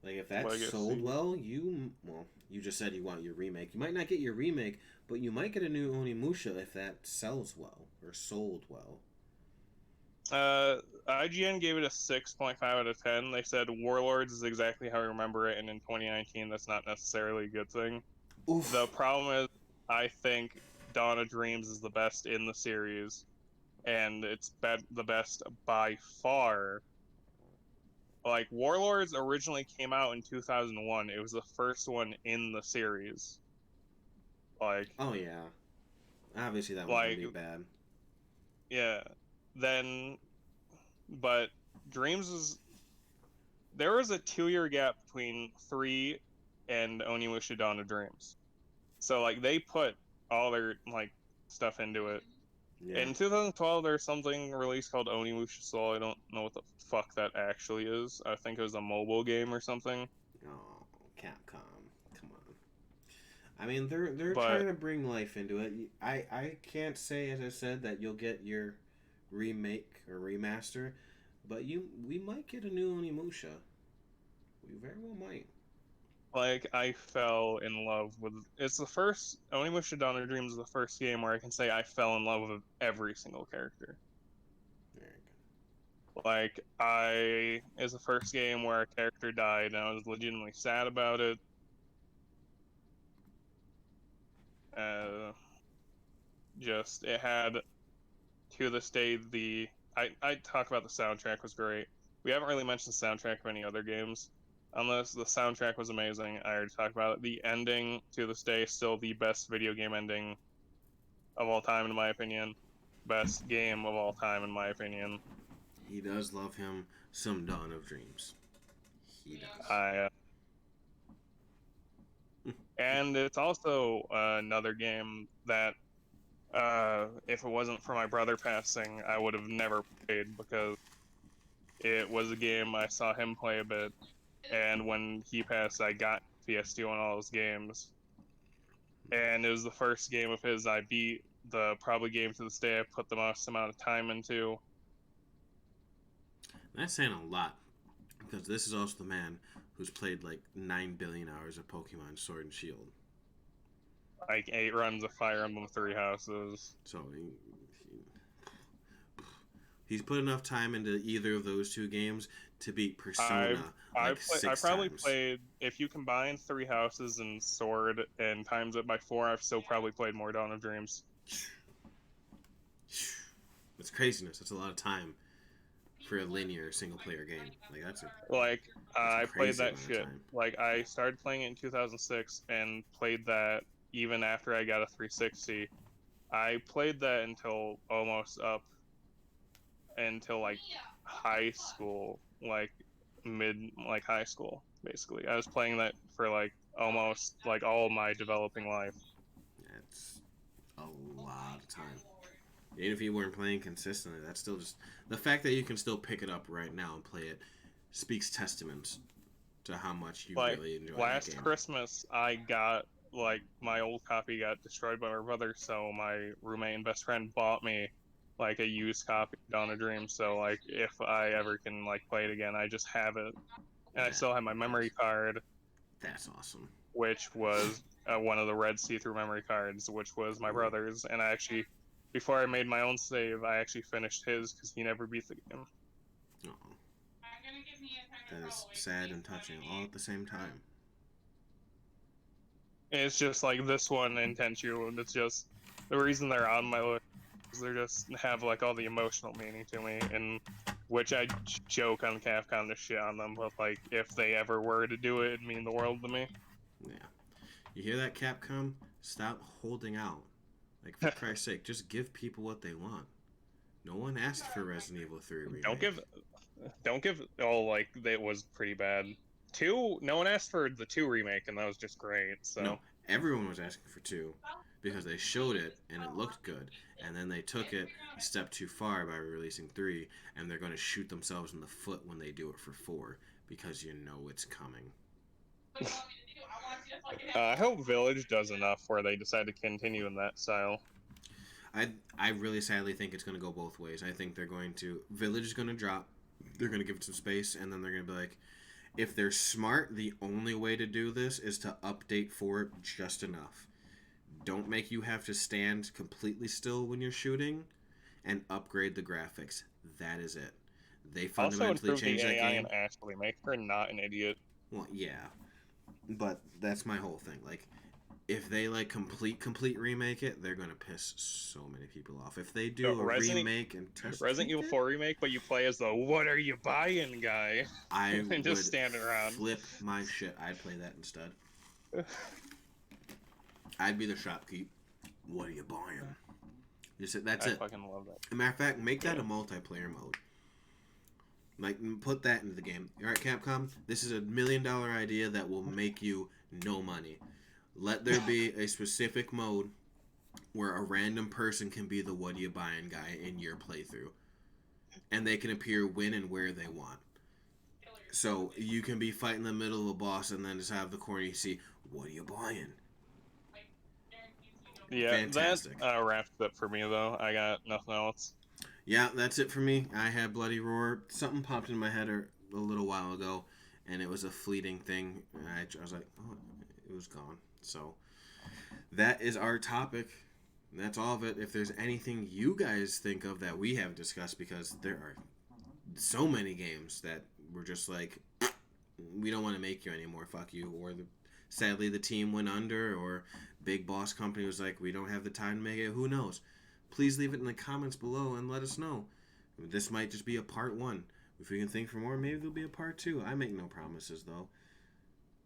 Like, if that Legacy. sold well, you just said you want your remake. You might not get your remake, but you might get a new Onimusha if that sells well or sold well. IGN gave it a 6.5 out of 10. They said Warlords is exactly how I remember it, and in 2019, that's not necessarily a good thing. Oof. The problem is, I think Dawn of Dreams is the best in the series, and it's the best by far. Like, Warlords originally came out in 2001. It was the first one in the series. Like, oh yeah, obviously that one's gonna be bad. Yeah, then, but Dreams is there was a 2-year gap between 3 and Onimusha Dawn of Dreams, so like they put all their like stuff into it. Yeah. In 2012, there's something released called Onimusha Soul. I don't know what the fuck that actually is. I think it was a mobile game or something. Oh, Capcom, come on. I mean, they're trying to bring life into it. I can't say, as I said, that you'll get your remake or remaster, but we might get a new Onimusha. We very well might. Like, I fell in love with it's the first Onimusha Dawn of Dreams is the first game where I can say I fell in love with every single character. Very good. Like, it's the first game where a character died and I was legitimately sad about it. Just it had, to this day, I talk about the soundtrack was great. We haven't really mentioned the soundtrack of any other games. Unless the soundtrack was amazing, I already talked about it. The ending, to this day, still the best video game ending of all time, in my opinion. Best game of all time, in my opinion. He does love him some Dawn of Dreams. He does. And it's also another game that, if it wasn't for my brother passing, I would have never played, because it was a game I saw him play a bit, and when he passed, I got PS2 on all those games. And it was the first game of his I beat, the probably game to this day I put the most amount of time into. That's saying a lot, because this is also the man who's played like 9 billion hours of Pokemon Sword and Shield. Like 8 runs of Fire Emblem 3 Houses. So he's put enough time into either of those two games to beat Persona I probably times. played, if you combine 3 Houses and Sword and times it by 4, I've still probably played more Dawn of Dreams. That's craziness. That's a lot of time for a linear single player game. Like I played that shit. Like, I started playing it in 2006 and played that even after I got a 360. I played that until almost up until like high school, like high school, basically. I was playing that for like almost like all my developing life. That's a lot of time. Even if you weren't playing consistently, that's still just the fact that you can still pick it up right now and play it speaks testament to how much you really enjoy last that game. Christmas, I got my old copy got destroyed by my brother, so my roommate and best friend bought me like a used copy of Dawn of Dreams. So like if I ever can like play it again, I just have it, and I still have my memory card, That's awesome. which was one of the red see-through memory cards, which was my Ooh. brother's, and I actually, before I made my own save, I actually finished his because he never beat the game. Uh-oh. That is sad and touching all at the same time. It's just like this one and Tenchu, and it's just the reason they're on my list is they just have like all the emotional meaning to me, and which I joke on Capcom to shit on them, but like if they ever were to do it, it'd mean the world to me. Yeah. You hear that, Capcom? Stop holding out. Like, for Christ's sake, just give people what they want. No one asked for Resident Evil 3 remake. Don't give. Oh, like it was pretty bad. 2, no one asked for the 2 remake, and that was just great. So No, everyone was asking for 2 because they showed it and it looked good, and then they took it a step too far by releasing 3, and they're going to shoot themselves in the foot when they do it for 4 because you know it's coming. I hope Village does enough where they decide to continue in that style. I really sadly think it's going to go both ways. I think they're going to Village is going to drop. They're going to give it some space, and then they're going to be like, if they're smart, the only way to do this is to update 4 just enough. Don't make you have to stand completely still when you're shooting, and upgrade the graphics. That is it. They fundamentally also changed the that AI game. and actually make her not an idiot. Well, yeah, but that's my whole thing. Like, if they like complete remake it, they're gonna piss so many people off. If they do a remake and test Resident Evil 4 remake, but you play as the "what are you buying" guy, I and just stand around. Flip my shit. I'd play that instead. I'd be the shopkeep. What are you buying? That's it. I fucking love that. As a matter of fact, make that a multiplayer mode. Like, put that into the game. All right, Capcom, this is $1 million idea that will make you no money. Let there be a specific mode where a random person can be the what are you buying guy in your playthrough. And they can appear when and where they want. So you can be fighting in the middle of a boss and then just have the corner you see, what are you buying? Yeah, Fantastic. That wraps it up for me, though. I got nothing else. Yeah, that's it for me. I had Bloody Roar. Something popped in my head a little while ago, and it was a fleeting thing. And I was like, oh, it was gone. So that is our topic. That's all of it. If there's anything you guys think of that we haven't discussed, because there are so many games that we're just like, we don't want to make you anymore. Fuck you. Or sadly, the team went under, or Big Boss Company was like, we don't have the time to make it. Who knows? Please leave it in the comments below and let us know. This might just be a part 1. If we can think for more, maybe there'll be a part 2. I make no promises, though.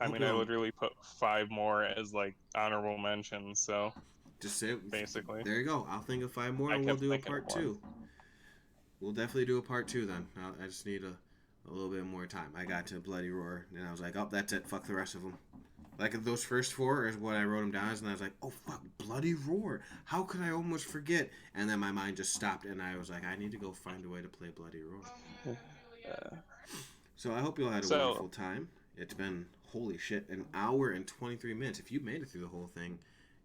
I mean, I literally put 5 more as like honorable mentions, so just say it. Basically. There you go. I'll think of 5 more and we'll do a part 2. We'll definitely do a part 2 then. I just need a little bit more time. I got to Bloody Roar and I was like, oh, that's it. Fuck the rest of them. Like, those first 4 is what I wrote them down as, and I was like, oh, fuck, Bloody Roar. How could I almost forget? And then my mind just stopped, and I was like, I need to go find a way to play Bloody Roar. So I hope you all had a wonderful time. It's been, holy shit, 1 hour and 23 minutes. If you made it through the whole thing,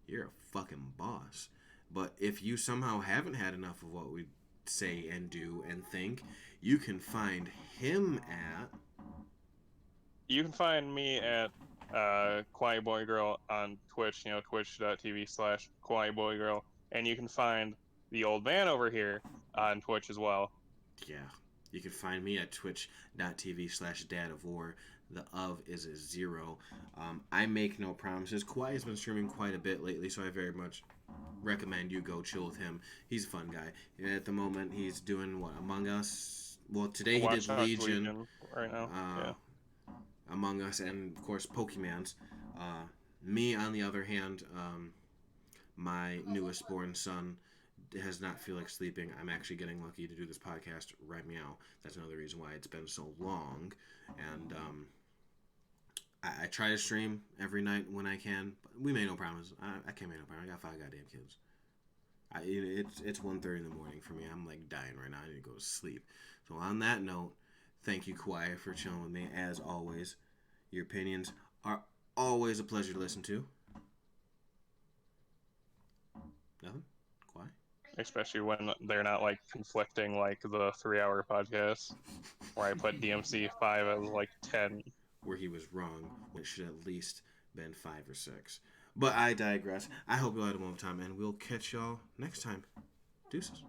you're a fucking boss. But if you somehow haven't had enough of what we say and do and think, you can find him at... You can find me at Quiet Boy Girl on Twitch, twitch.tv/QuietBoyGirl. And you can find the old man over here on Twitch as well. Yeah. You can find me at twitch.tv/dadofwar. The of is a 0. I make no promises. Kawhi has been streaming quite a bit lately, so I very much recommend you go chill with him. He's a fun guy. At the moment, he's doing what? Among Us? Well, today he did Legion right now. Yeah. Among Us, and of course Pokemans. Me, on the other hand, my newest born son does not feel like sleeping. I'm actually getting lucky to do this podcast right meow. That's another reason why it's been so long. And I try to stream every night when I can, but we made no promise. I can't make no promise. I got 5 goddamn kids. It's 1:30 in the morning for me. I'm like dying right now. I need to go to sleep. So on that note, thank you, Kawhi, for chilling with me as always. Your opinions are always a pleasure to listen to. Nothing? Kawhi? especially when they're not like conflicting like the 3 hour podcast where I put DMC 5 as like 10. Where he was wrong when it should at least been 5 or 6. But I digress. I hope you all had a wonderful time, and we'll catch y'all next time. Deuces.